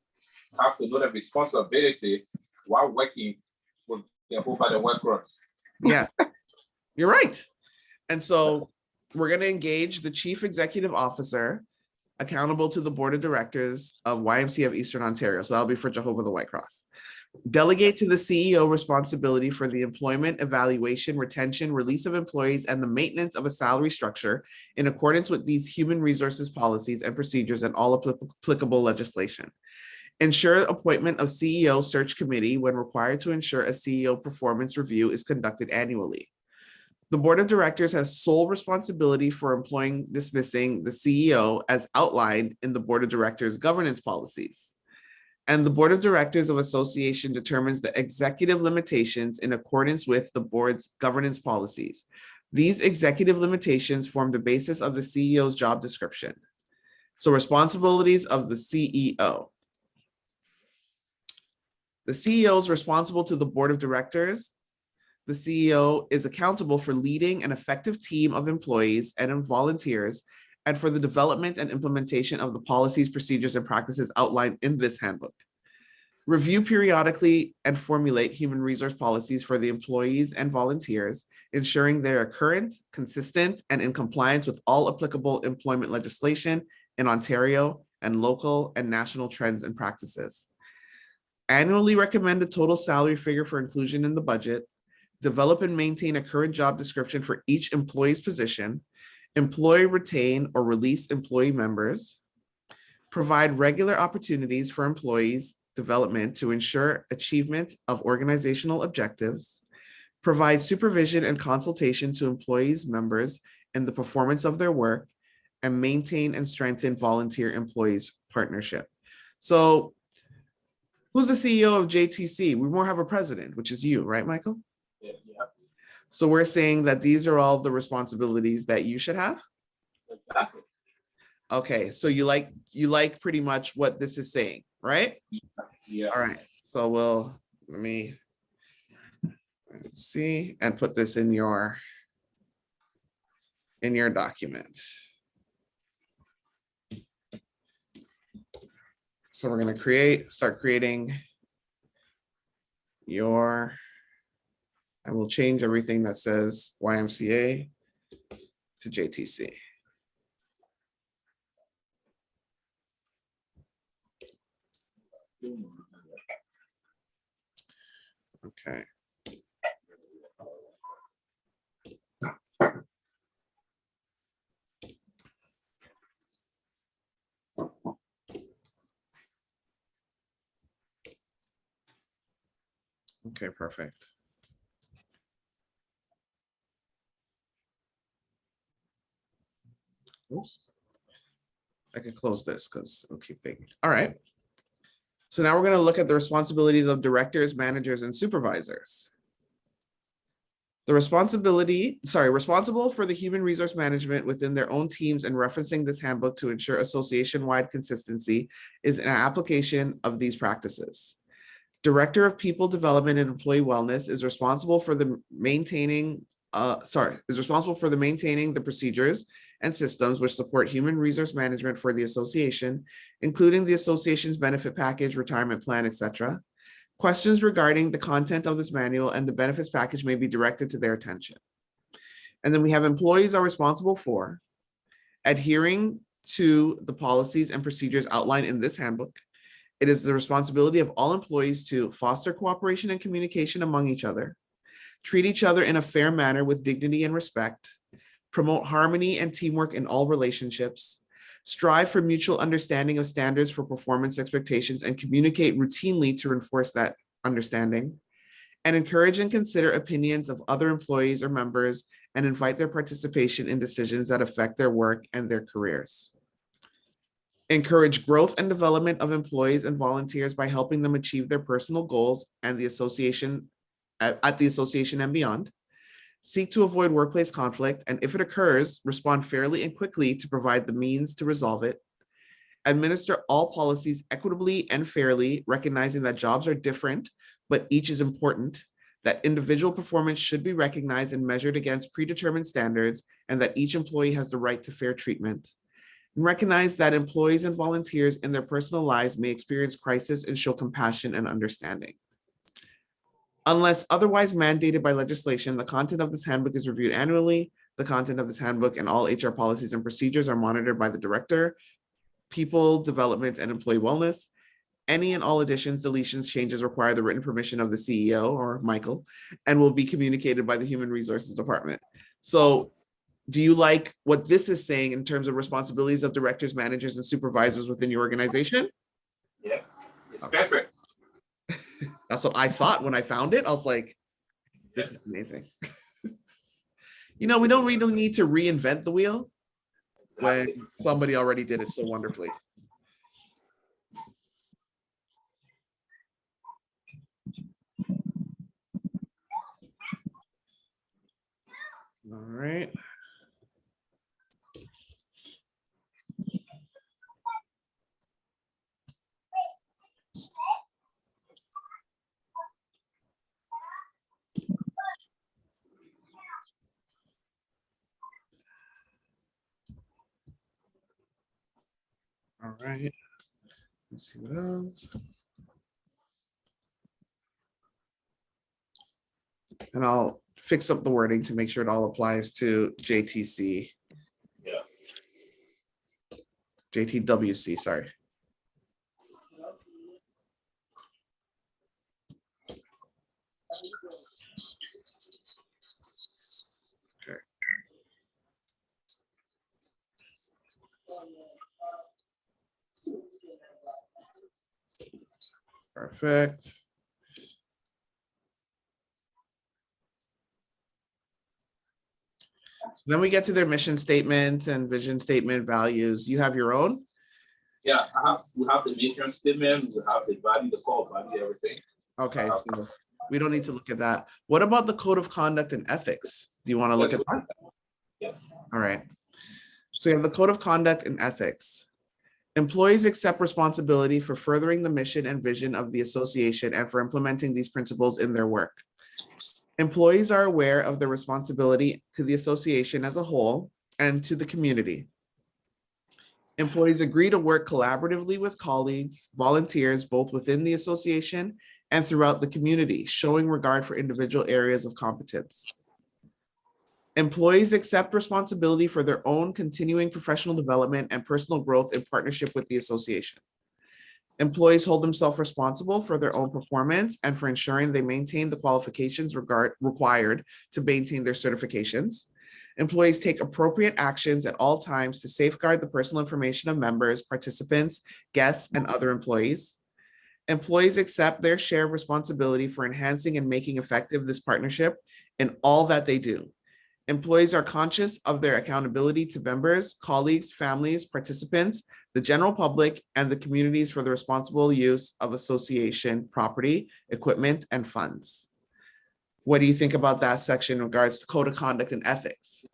have to know the responsibility while working with Jehovah the White Cross. yeah, you're right. And so we're going to engage the chief executive officer accountable to the board of directors of YMCA of Eastern Ontario. So that'll be for Jehovah the White Cross. Delegate to the CEO responsibility for the employment, evaluation, retention, release of employees, and the maintenance of a salary structure in accordance with these human resources policies and procedures and all applicable legislation. Ensure appointment of CEO search committee when required to ensure a CEO performance review is conducted annually. The board of directors has sole responsibility for employing, dismissing the CEO as outlined in the board of directors governance policies. And the Board of Directors of Association determines the executive limitations in accordance with the board's governance policies. These executive limitations form the basis of the CEO's job description. So responsibilities of the CEO. The CEO is responsible to the Board of Directors. The CEO is accountable for leading an effective team of employees and volunteers and for the development and implementation of the policies, procedures, and practices outlined in this handbook. Review periodically and formulate human resource policies for the employees and volunteers, ensuring they are current, consistent, and in compliance with all applicable employment legislation in Ontario and local and national trends and practices. Annually recommend a total salary figure for inclusion in the budget. Develop and maintain a current job description for each employee's position. Employ, retain, or release employee members. Provide regular opportunities for employees' development to ensure achievement of organizational objectives. Provide supervision and consultation to employees' members in the performance of their work, and maintain and strengthen volunteer employees' partnership. So who's the CEO of JTC? We won't have a president, which is you, right, Michael? Yeah. So we're saying that these are all the responsibilities that you should have? Exactly. Okay, so you like pretty much what this is saying, right? Yeah. All right, so let me see and put this in your document. So we're going to start creating and we'll change everything that says YMCA to JTC. Okay. Okay, perfect. Oops. I could close this because it'll keep thinking. All right. So now we're going to look at the responsibilities of directors, managers, and supervisors. The responsible for the human resource management within their own teams and referencing this handbook to ensure association-wide consistency is an application of these practices. Director of People Development and Employee Wellness is responsible for the maintaining the procedures and systems which support human resource management for the association, including the association's benefit package, retirement plan, etc. Questions regarding the content of this manual and the benefits package may be directed to their attention. And then we have employees are responsible for adhering to the policies and procedures outlined in this handbook. It is the responsibility of all employees to foster cooperation and communication among each other, treat each other in a fair manner with dignity and respect, promote harmony and teamwork in all relationships, strive for mutual understanding of standards for performance expectations and communicate routinely to reinforce that understanding, and encourage and consider opinions of other employees or members and invite their participation in decisions that affect their work and their careers. Encourage growth and development of employees and volunteers by helping them achieve their personal goals and the association at the association and beyond. Seek to avoid workplace conflict, and if it occurs, respond fairly and quickly to provide the means to resolve it. Administer all policies equitably and fairly, recognizing that jobs are different, but each is important, that individual performance should be recognized and measured against predetermined standards, and that each employee has the right to fair treatment. And recognize that employees and volunteers in their personal lives may experience crisis and show compassion and understanding. Unless otherwise mandated by legislation, the content of this handbook is reviewed annually. The content of this handbook and all HR policies and procedures are monitored by the Director, People Development and Employee Wellness. Any and all additions, deletions, changes require the written permission of the CEO or Michael and will be communicated by the Human Resources Department. So do you like what this is saying in terms of responsibilities of directors, managers, and supervisors within your organization? Yeah, it's perfect. That's what I thought when I found it. I was like, this is amazing. You know, we don't really need to reinvent the wheel when somebody already did it so wonderfully. right. Let's see what else. And I'll fix up the wording to make sure it all applies to JTC. Yeah. JTWC, sorry. Okay. Perfect. Then we get to their mission statement and vision statement values. You have your own? Yeah, we have the mission statement, we have the value, the core value, everything. Okay, so we don't need to look at that. What about the code of conduct and ethics? Do you want to look at that? Yeah. All right. So you have the code of conduct and ethics. Employees accept responsibility for furthering the mission and vision of the association and for implementing these principles in their work. Employees are aware of their responsibility to the association as a whole and to the community. Employees agree to work collaboratively with colleagues, volunteers, both within the association and throughout the community, showing regard for individual areas of competence. Employees accept responsibility for their own continuing professional development and personal growth in partnership with the association. Employees hold themselves responsible for their own performance and for ensuring they maintain the qualifications required to maintain their certifications. Employees take appropriate actions at all times to safeguard the personal information of members, participants, guests, and other employees. Employees accept their share of responsibility for enhancing and making effective this partnership in all that they do. Employees are conscious of their accountability to members, colleagues, families, participants, the general public, and the communities for the responsible use of association property, equipment, and funds. What do you think about that section in regards to code of conduct and ethics?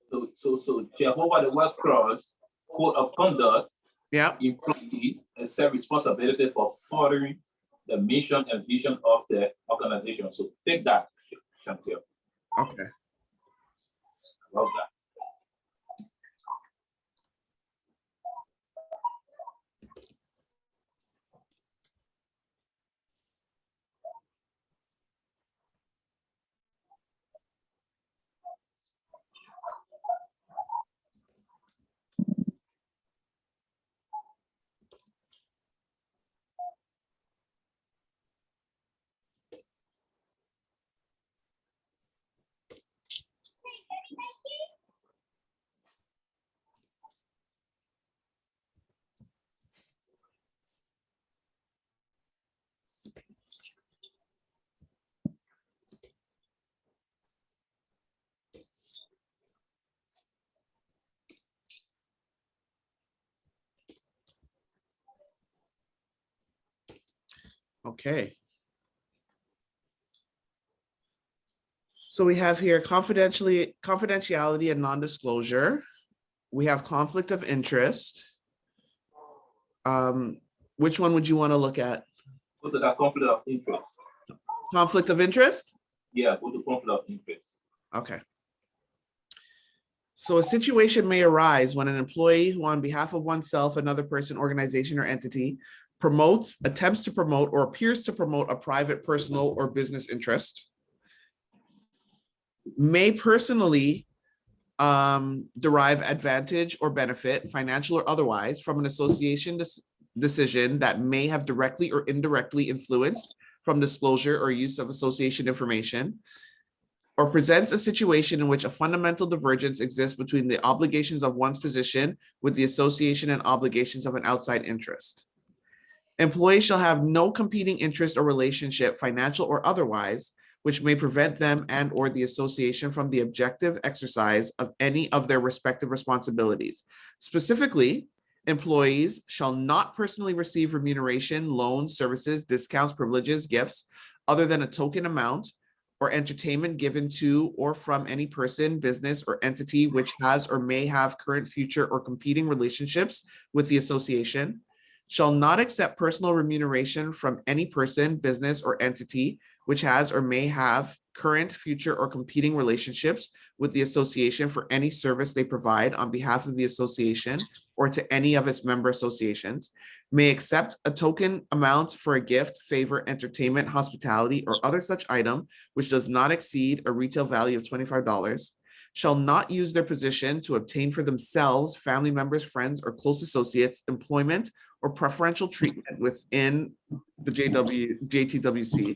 So Jehovah the Word Cross, code of conduct, Yeah. employee accept responsibility for furthering the mission and vision of the organization. So take that, Chantel. Okay. Love that. Okay. So we have here confidentiality and non-disclosure. We have conflict of interest. Which one would you want to look at? Go to that conflict of interest. Conflict of interest? Yeah, go to conflict of interest. Okay. So a situation may arise when an employee who on behalf of oneself, another person, organization, or entity promotes, attempts to promote, or appears to promote a private, personal, or business interest, may personally derive advantage or benefit, financial or otherwise, from an association decision that may have directly or indirectly influenced from disclosure or use of association information, or presents a situation in which a fundamental divergence exists between the obligations of one's position with the association and obligations of an outside interest. Employees shall have no competing interest or relationship, financial or otherwise, which may prevent them and or the association from the objective exercise of any of their respective responsibilities. Specifically, employees shall not personally receive remuneration, loans, services, discounts, privileges, gifts, other than a token amount or entertainment given to or from any person, business, or entity which has or may have current, future, or competing relationships with the association, shall not accept personal remuneration from any person, business, or entity which has or may have current, future, or competing relationships with the association for any service they provide on behalf of the association or to any of its member associations, may accept a token amount for a gift, favor, entertainment, hospitality, or other such item which does not exceed a retail value of $25, shall not use their position to obtain for themselves, family members, friends, or close associates employment or preferential treatment within the JTWC,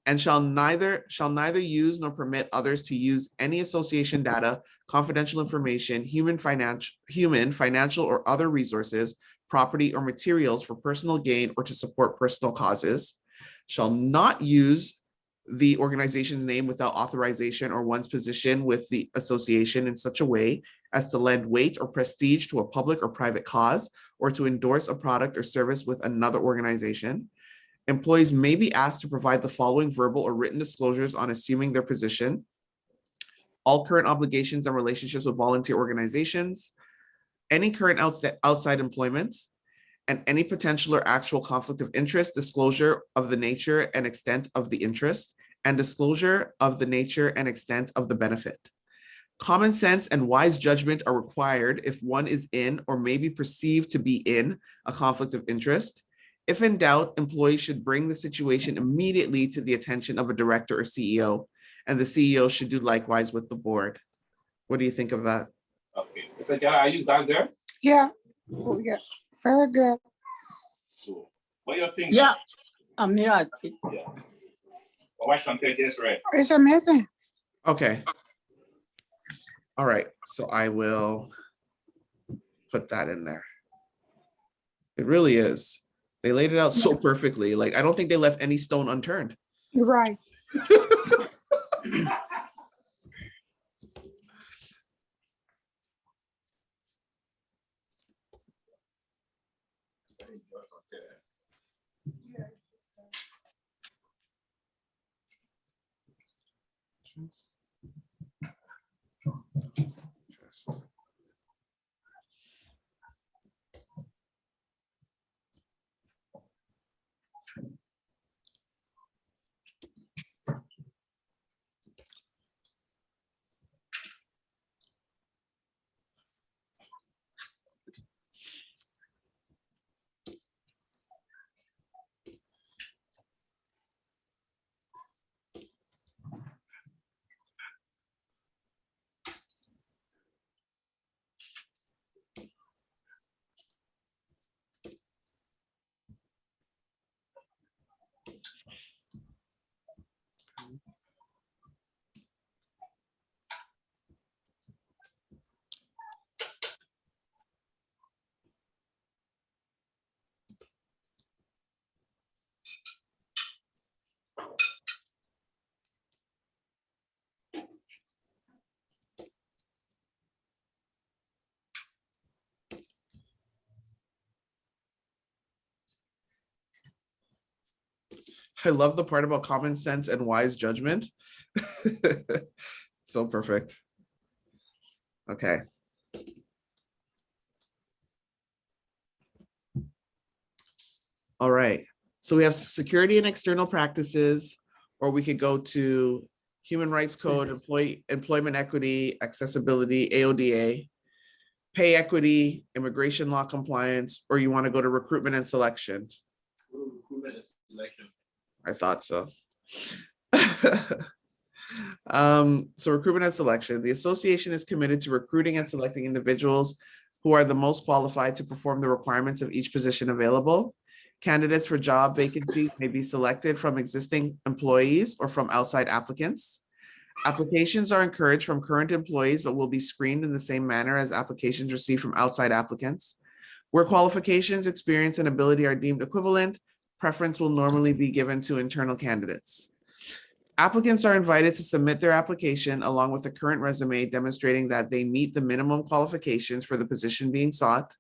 and shall neither use nor permit others to use any association data, confidential information, human, financial, or other resources, property, or materials for personal gain or to support personal causes, shall not use the organization's name without authorization or one's position with the association in such a way as to lend weight or prestige to a public or private cause or to endorse a product or service with another organization. Employees may be asked to provide the following verbal or written disclosures on assuming their position: all current obligations and relationships with volunteer organizations, any current outside employment, and any potential or actual conflict of interest, disclosure of the nature and extent of the interest, and disclosure of the nature and extent of the benefit. Common sense and wise judgment are required if one is in or may be perceived to be in a conflict of interest. If in doubt, employees should bring the situation immediately to the attention of a director or CEO, and the CEO should do likewise with the board. What do you think of that? Okay. Mr. Jara, are you guys there? Yeah. Oh, yeah. Very good. So, what do you think? Yeah, I'm here. Yeah. What Chantel just read. It's amazing. Okay. All right, so I will put that in there. It really is. They laid it out so perfectly. Like, I don't think they left any stone unturned. You're right. I love the part about common sense and wise judgment. So perfect. Okay. All right. So we have security and external practices, or we could go to Human Rights Code, employment equity, accessibility, AODA, pay equity, immigration law compliance, or you want to go to recruitment and selection? Recruitment and selection. I thought so. So recruitment and selection. The association is committed to recruiting and selecting individuals who are the most qualified to perform the requirements of each position available. Candidates for job vacancies may be selected from existing employees or from outside applicants. Applications are encouraged from current employees, but will be screened in the same manner as applications received from outside applicants. Where qualifications, experience, and ability are deemed equivalent, preference will normally be given to internal candidates. Applicants are invited to submit their application along with a current resume demonstrating that they meet the minimum qualifications for the position being sought.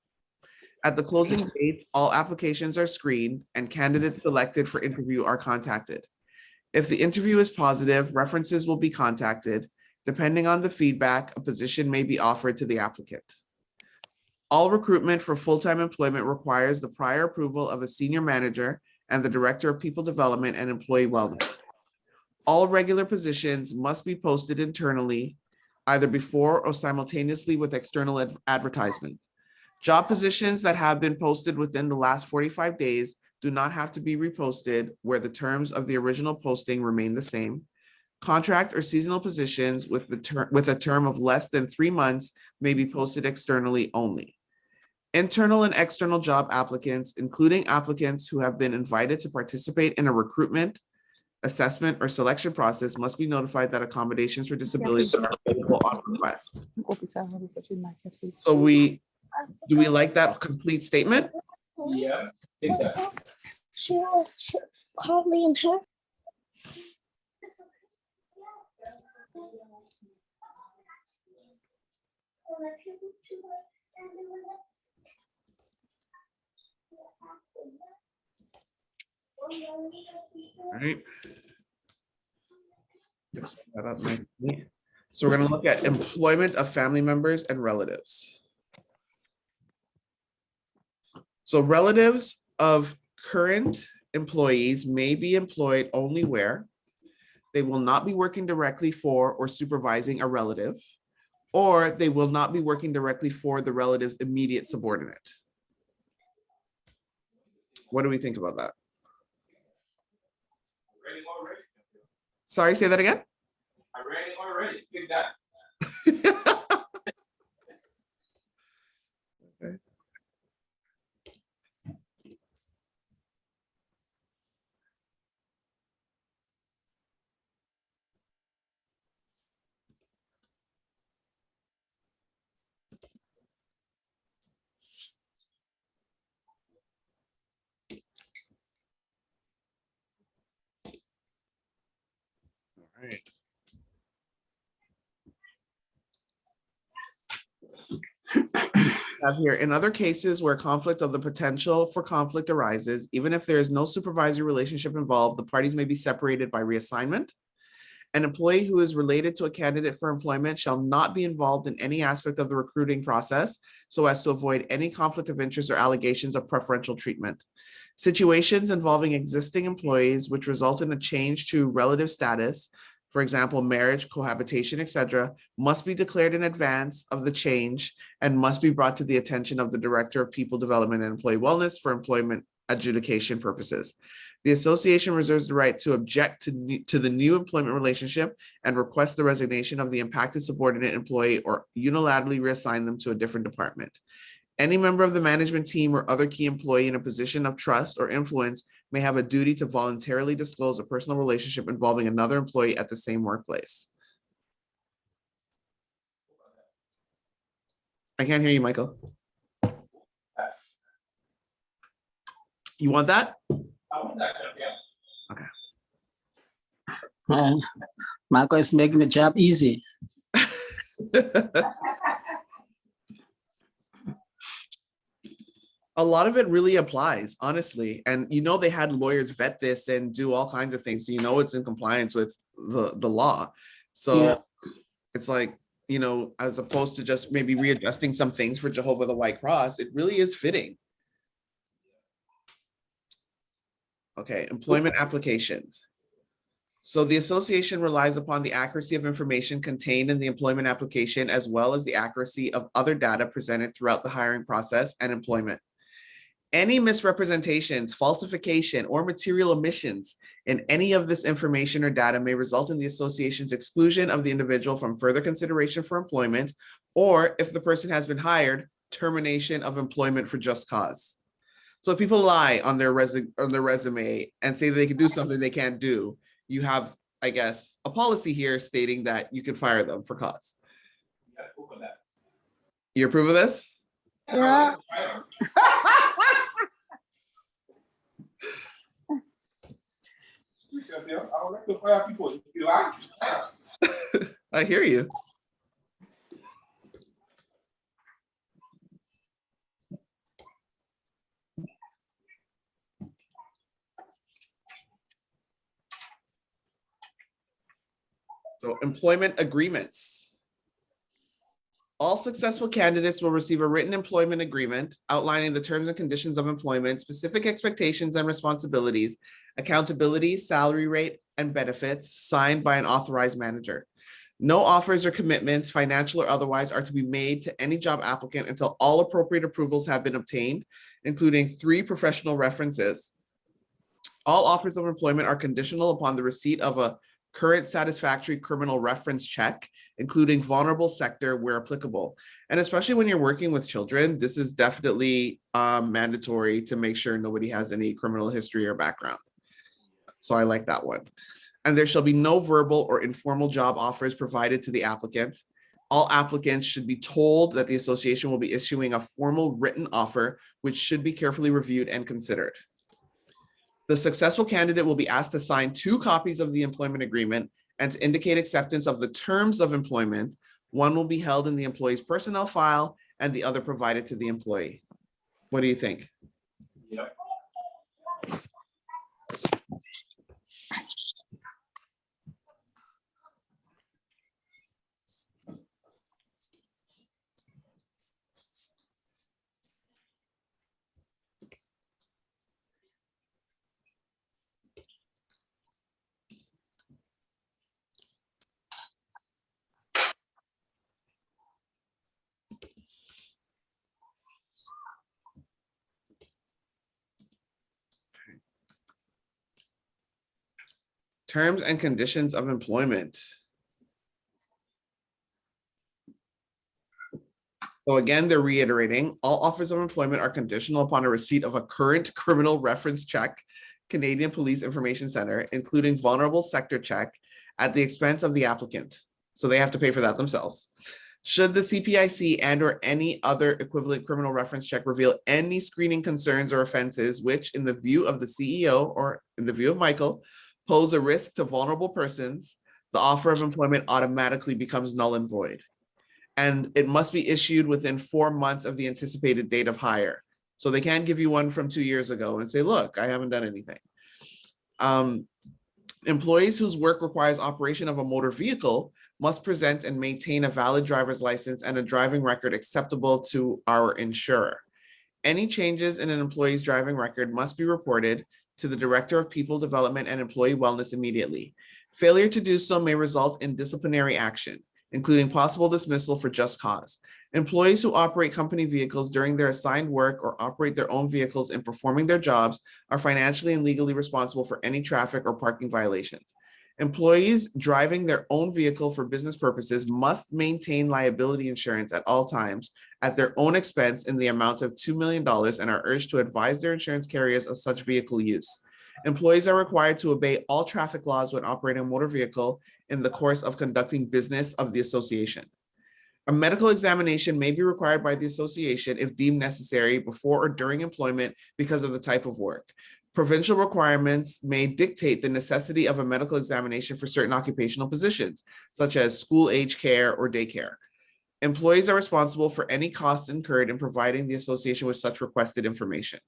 At the closing date, all applications are screened and candidates selected for interview are contacted. If the interview is positive, references will be contacted. Depending on the feedback, a position may be offered to the applicant. All recruitment for full-time employment requires the prior approval of a senior manager and the director of people development and employee wellness. All regular positions must be posted internally, either before or simultaneously with external advertisement. Job positions that have been posted within the last 45 days do not have to be reposted where the terms of the original posting remain the same. Contract or seasonal positions with a term of less than 3 months may be posted externally only. Internal and external job applicants, including applicants who have been invited to participate in a recruitment, assessment, or selection process, must be notified that accommodations for disabilities are available on request. So do we like that complete statement? Yeah. Take that. Calling her. All right. Just set that up nicely. So we're going to look at employment of family members and relatives. So relatives of current employees may be employed only where they will not be working directly for or supervising a relative, or they will not be working directly for the relative's immediate subordinate. What do we think about that? Sorry, say that again. I read it already. Pick that. Okay. All right. Have here, in other cases where conflict of the potential for conflict arises, even if there is no supervisory relationship involved, the parties may be separated by reassignment. An employee who is related to a candidate for employment shall not be involved in any aspect of the recruiting process so as to avoid any conflict of interest or allegations of preferential treatment. Situations involving existing employees which result in a change to relative status, for example, marriage, cohabitation, etc., must be declared in advance of the change and must be brought to the attention of the Director of People Development and Employee Wellness for employment adjudication purposes. The association reserves the right to object to the new employment relationship and request the resignation of the impacted subordinate employee or unilaterally reassign them to a different department. Any member of the management team or other key employee in a position of trust or influence may have a duty to voluntarily disclose a personal relationship involving another employee at the same workplace. I can't hear you, Michael. Yes. You want that? I want that. Yeah. Marco is making the job easy. A lot of it really applies, honestly. And they had lawyers vet this and do all kinds of things. So it's in compliance with the law. So Yeah. It's like, as opposed to just maybe readjusting some things for Jehovah the White Cross, it really is fitting. Okay, employment applications. So the association relies upon the accuracy of information contained in the employment application, as well as the accuracy of other data presented throughout the hiring process and employment. Any misrepresentations, falsification, or material omissions in any of this information or data may result in the association's exclusion of the individual from further consideration for employment, or if the person has been hired, termination of employment for just cause. So if people lie on their resume and say that they can do something they can't do, you have, I guess, a policy here stating that you can fire them for cause. You approve of this? Yeah. I would like to fire people. If you like, I hear you. So employment agreements. All successful candidates will receive a written employment agreement outlining the terms and conditions of employment, specific expectations and responsibilities, accountability, salary rate, and benefits signed by an authorized manager. No offers or commitments, financial or otherwise, are to be made to any job applicant until all appropriate approvals have been obtained, including 3 professional references. All offers of employment are conditional upon the receipt of a current satisfactory criminal reference check, including vulnerable sector where applicable. And especially when you're working with children, this is definitely mandatory to make sure nobody has any criminal history or background. So I like that one. And there shall be no verbal or informal job offers provided to the applicant. All applicants should be told that the association will be issuing a formal written offer, which should be carefully reviewed and considered. The successful candidate will be asked to sign 2 copies of the employment agreement and to indicate acceptance of the terms of employment. One will be held in the employee's personnel file and the other provided to the employee. What do you think? Yeah. Terms and conditions of employment. So again, they're reiterating, all offers of employment are conditional upon a receipt of a current criminal reference check, Canadian Police Information Center, including vulnerable sector check at the expense of the applicant. So they have to pay for that themselves. Should the CPIC and or any other equivalent criminal reference check reveal any screening concerns or offenses, which in the view of the CEO or in the view of Michael, pose a risk to vulnerable persons, the offer of employment automatically becomes null and void. And it must be issued within 4 months of the anticipated date of hire. So they can't give you one from 2 years ago and say, look, I haven't done anything. Employees whose work requires operation of a motor vehicle must present and maintain a valid driver's license and a driving record acceptable to our insurer. Any changes in an employee's driving record must be reported to the Director of People Development and Employee Wellness immediately. Failure to do so may result in disciplinary action, including possible dismissal for just cause. Employees who operate company vehicles during their assigned work or operate their own vehicles in performing their jobs are financially and legally responsible for any traffic or parking violations. Employees driving their own vehicle for business purposes must maintain liability insurance at all times at their own expense in the amount of $2 million and are urged to advise their insurance carriers of such vehicle use. Employees are required to obey all traffic laws when operating a motor vehicle in the course of conducting business of the association. A medical examination may be required by the association if deemed necessary before or during employment because of the type of work. Provincial requirements may dictate the necessity of a medical examination for certain occupational positions, such as school-age care or daycare. Employees are responsible for any costs incurred in providing the association with such requested information.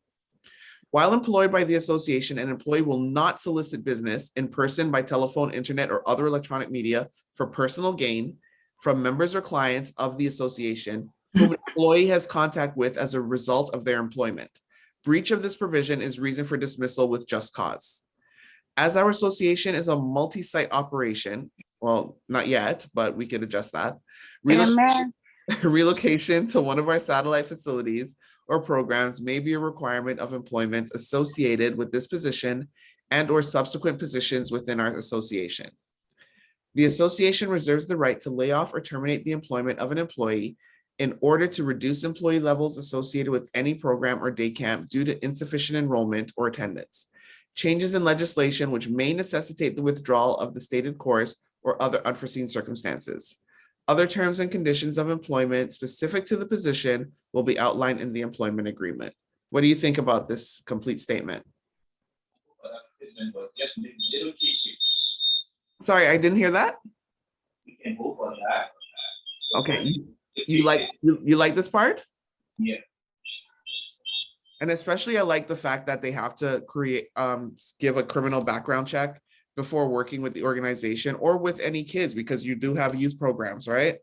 While employed by the association, an employee will not solicit business in person, by telephone, internet, or other electronic media for personal gain from members or clients of the association whom an employee has contact with as a result of their employment. Breach of this provision is reason for dismissal with just cause. As our association is a multi-site operation, well, not yet, but we could adjust that. Amen. Relocation to one of our satellite facilities or programs may be a requirement of employment associated with this position and or subsequent positions within our association. The association reserves the right to lay off or terminate the employment of an employee in order to reduce employee levels associated with any program or day camp due to insufficient enrollment or attendance. Changes in legislation which may necessitate the withdrawal of the stated course or other unforeseen circumstances. Other terms and conditions of employment specific to the position will be outlined in the employment agreement. What do you think about this complete statement? Sorry, I didn't hear that. We can go for that. Okay, you like this part? Yeah. And especially I like the fact that they have to give a criminal background check before working with the organization or with any kids, because you do have youth programs, right?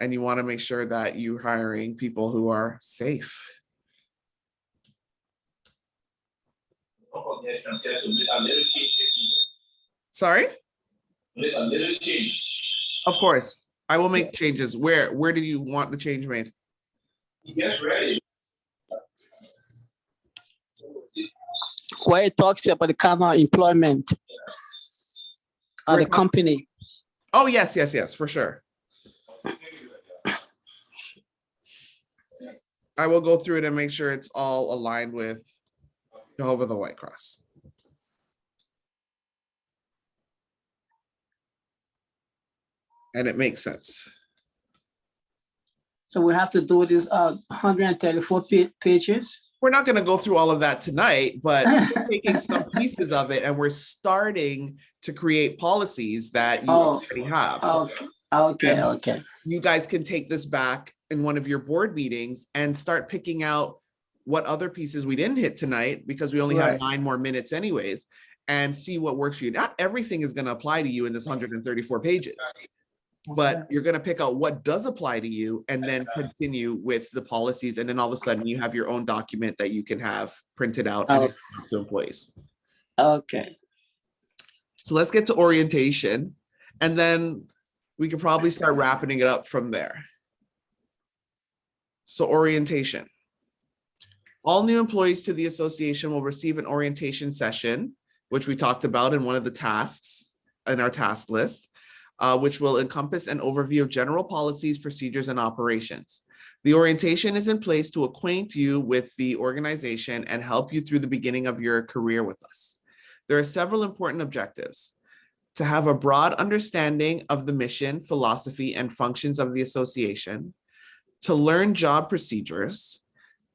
And you want to make sure that you're hiring people who are safe. Sorry? Of course, I will make changes. Where do you want the change made? Where it talks about the kind of employment of the Where- company. Oh, yes, for sure. I will go through it and make sure it's all aligned with Jehovah the White Cross. And it makes sense. So we have to do this 134 pages. We're not going to go through all of that tonight, but we're taking some pieces of it and we're starting to create policies that you already have. Okay. You guys can take this back in one of your board meetings and start picking out what other pieces we didn't hit tonight, because we only have 9 more minutes anyways, and see what works for you. Not everything is going to apply to you in this 134 pages, but you're going to pick out what does apply to you and then continue with the policies. And then all of a sudden you have your own document that you can have printed out and to employees. Okay. So let's get to orientation, and then we could probably start wrapping it up from there. So orientation. All new employees to the association will receive an orientation session, which we talked about in one of the tasks in our task list, which will encompass an overview of general policies, procedures, and operations. The orientation is in place to acquaint you with the organization and help you through the beginning of your career with us. There are several important objectives: to have a broad understanding of the mission, philosophy, and functions of the association, to learn job procedures,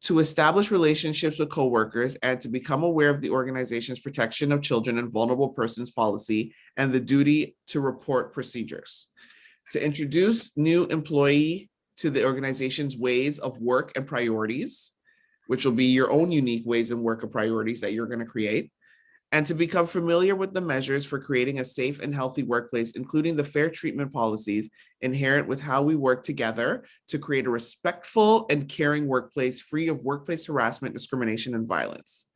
to establish relationships with coworkers, and to become aware of the organization's protection of children and vulnerable persons policy and the duty to report procedures, to introduce new employee to the organization's ways of work and priorities, which will be your own unique ways and work and priorities that you're going to create, and to become familiar with the measures for creating a safe and healthy workplace, including the fair treatment policies inherent with how we work together to create a respectful and caring workplace free of workplace harassment, discrimination, and violence.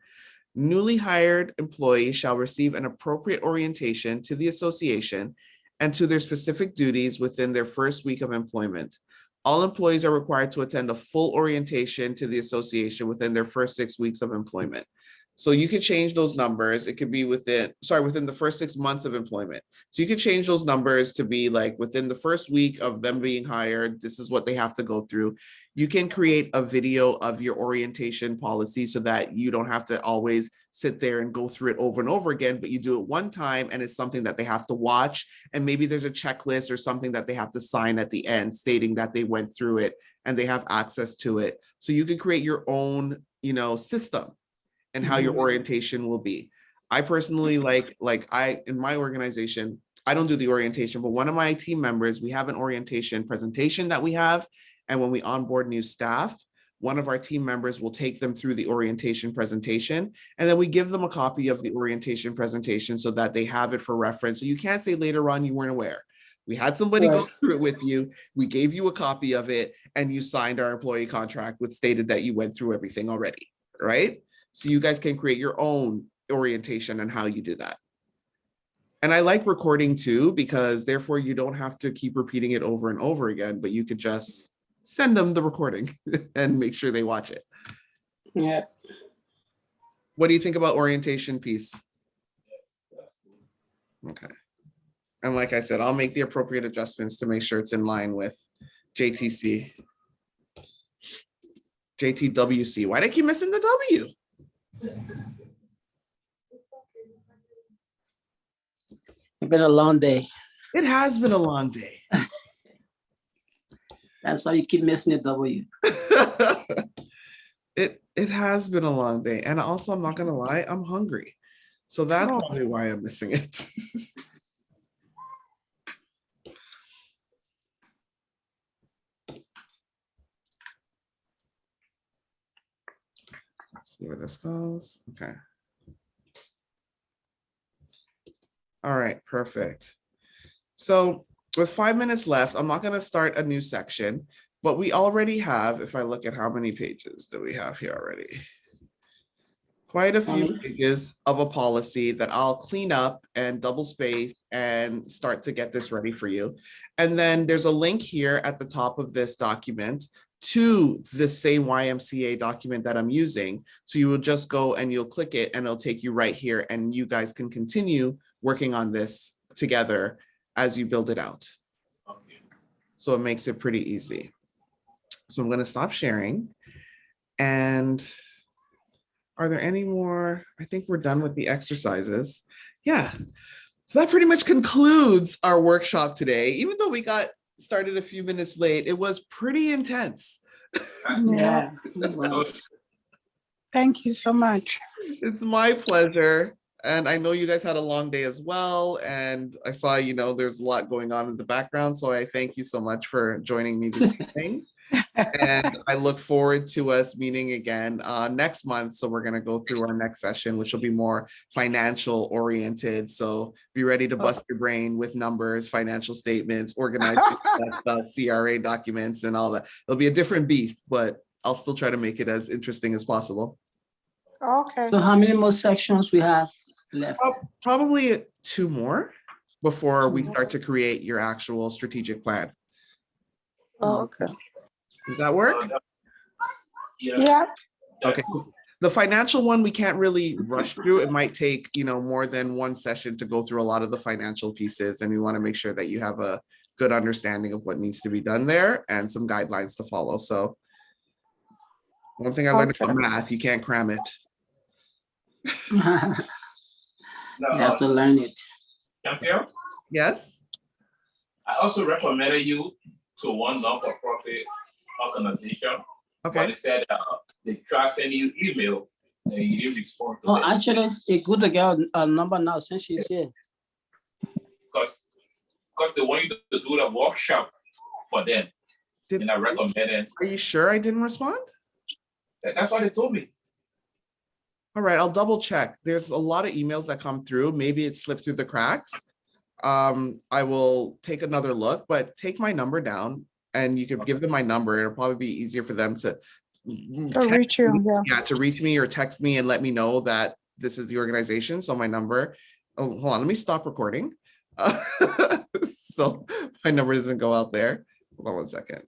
Newly hired employees shall receive an appropriate orientation to the association and to their specific duties within their first week of employment. All employees are required to attend a full orientation to the association within their first 6 weeks of employment. So you could change those numbers. It could be within the first 6 months of employment. So you could change those numbers to be like within the first week of them being hired, this is what they have to go through. You can create a video of your orientation policy so that you don't have to always sit there and go through it over and over again, but you do it one time and it's something that they have to watch. And maybe there's a checklist or something that they have to sign at the end stating that they went through it and they have access to it. So you can create your own, system and how your orientation will be. I personally in my organization, I don't do the orientation, but one of my team members, we have an orientation presentation that we have. And when we onboard new staff, one of our team members will take them through the orientation presentation. And then we give them a copy of the orientation presentation so that they have it for reference. So you can't say later on you weren't aware. We had somebody go through it with you. We gave you a copy of it and you signed our employee contract which stated that you went through everything already, right? So you guys can create your own orientation and how you do that. And I like recording too, because therefore you don't have to keep repeating it over and over again, but you could just send them the recording and make sure they watch it. Yeah. What do you think about orientation piece? Okay. And like I said, I'll make the appropriate adjustments to make sure it's in line with JTWC. Why did I keep missing the W? It's been a long day. It has been a long day. That's why you keep missing the W. It has been a long day. And also, I'm not gonna lie, I'm hungry. So that's probably why I'm missing it. Let's see where this goes. Okay. All right, perfect. So with 5 minutes left, I'm not going to start a new section, but we already have, if I look at how many pages do we have here already? Quite a few pages of a policy that I'll clean up and double space and start to get this ready for you. And then there's a link here at the top of this document to the same YMCA document that I'm using. So you will just go and you'll click it and it'll take you right here, and you guys can continue working on this together as you build it out. So it makes it pretty easy. So I'm going to stop sharing. And are there any more? I think we're done with the exercises. Yeah. So that pretty much concludes our workshop today. Even though we got started a few minutes late, it was pretty intense. Yeah. Thank you so much. It's my pleasure. And I know you guys had a long day as well. And I saw, there's a lot going on in the background. So I thank you so much for joining me this evening. And I look forward to us meeting again next month. So we're going to go through our next session, which will be more financial oriented. So be ready to bust your brain with numbers, financial statements, organizing CRA documents and all that. It'll be a different beast, but I'll still try to make it as interesting as possible. Okay. So how many more sections we have left? Probably 2 more before we start to create your actual strategic plan. Okay. Does that work? Yeah. Okay. The financial one, we can't really rush through. It might take, more than one session to go through a lot of the financial pieces. And we want to make sure that you have a good understanding of what needs to be done there and some guidelines to follow. So one thing I learned about math, you can't cram it. You have to learn it. Champion, Yes? I also recommended you to one non-for-profit organization. But Okay. they said they try sending you email and you didn't respond to Oh, them. actually, it's good to get a number now since she's here. Because they want you to do the workshop for them. And I recommended. Are you sure I didn't respond? That's what they told me. All right, I'll double check. There's a lot of emails that come through. Maybe it slipped through the cracks. I will take another look, but take my number down and you can give them my number. It'll probably be easier for them to Reach you. Yeah. to reach me or text me and let me know that this is the organization. So my number, oh, hold on, let me stop recording. So my number doesn't go out there. Hold on one second.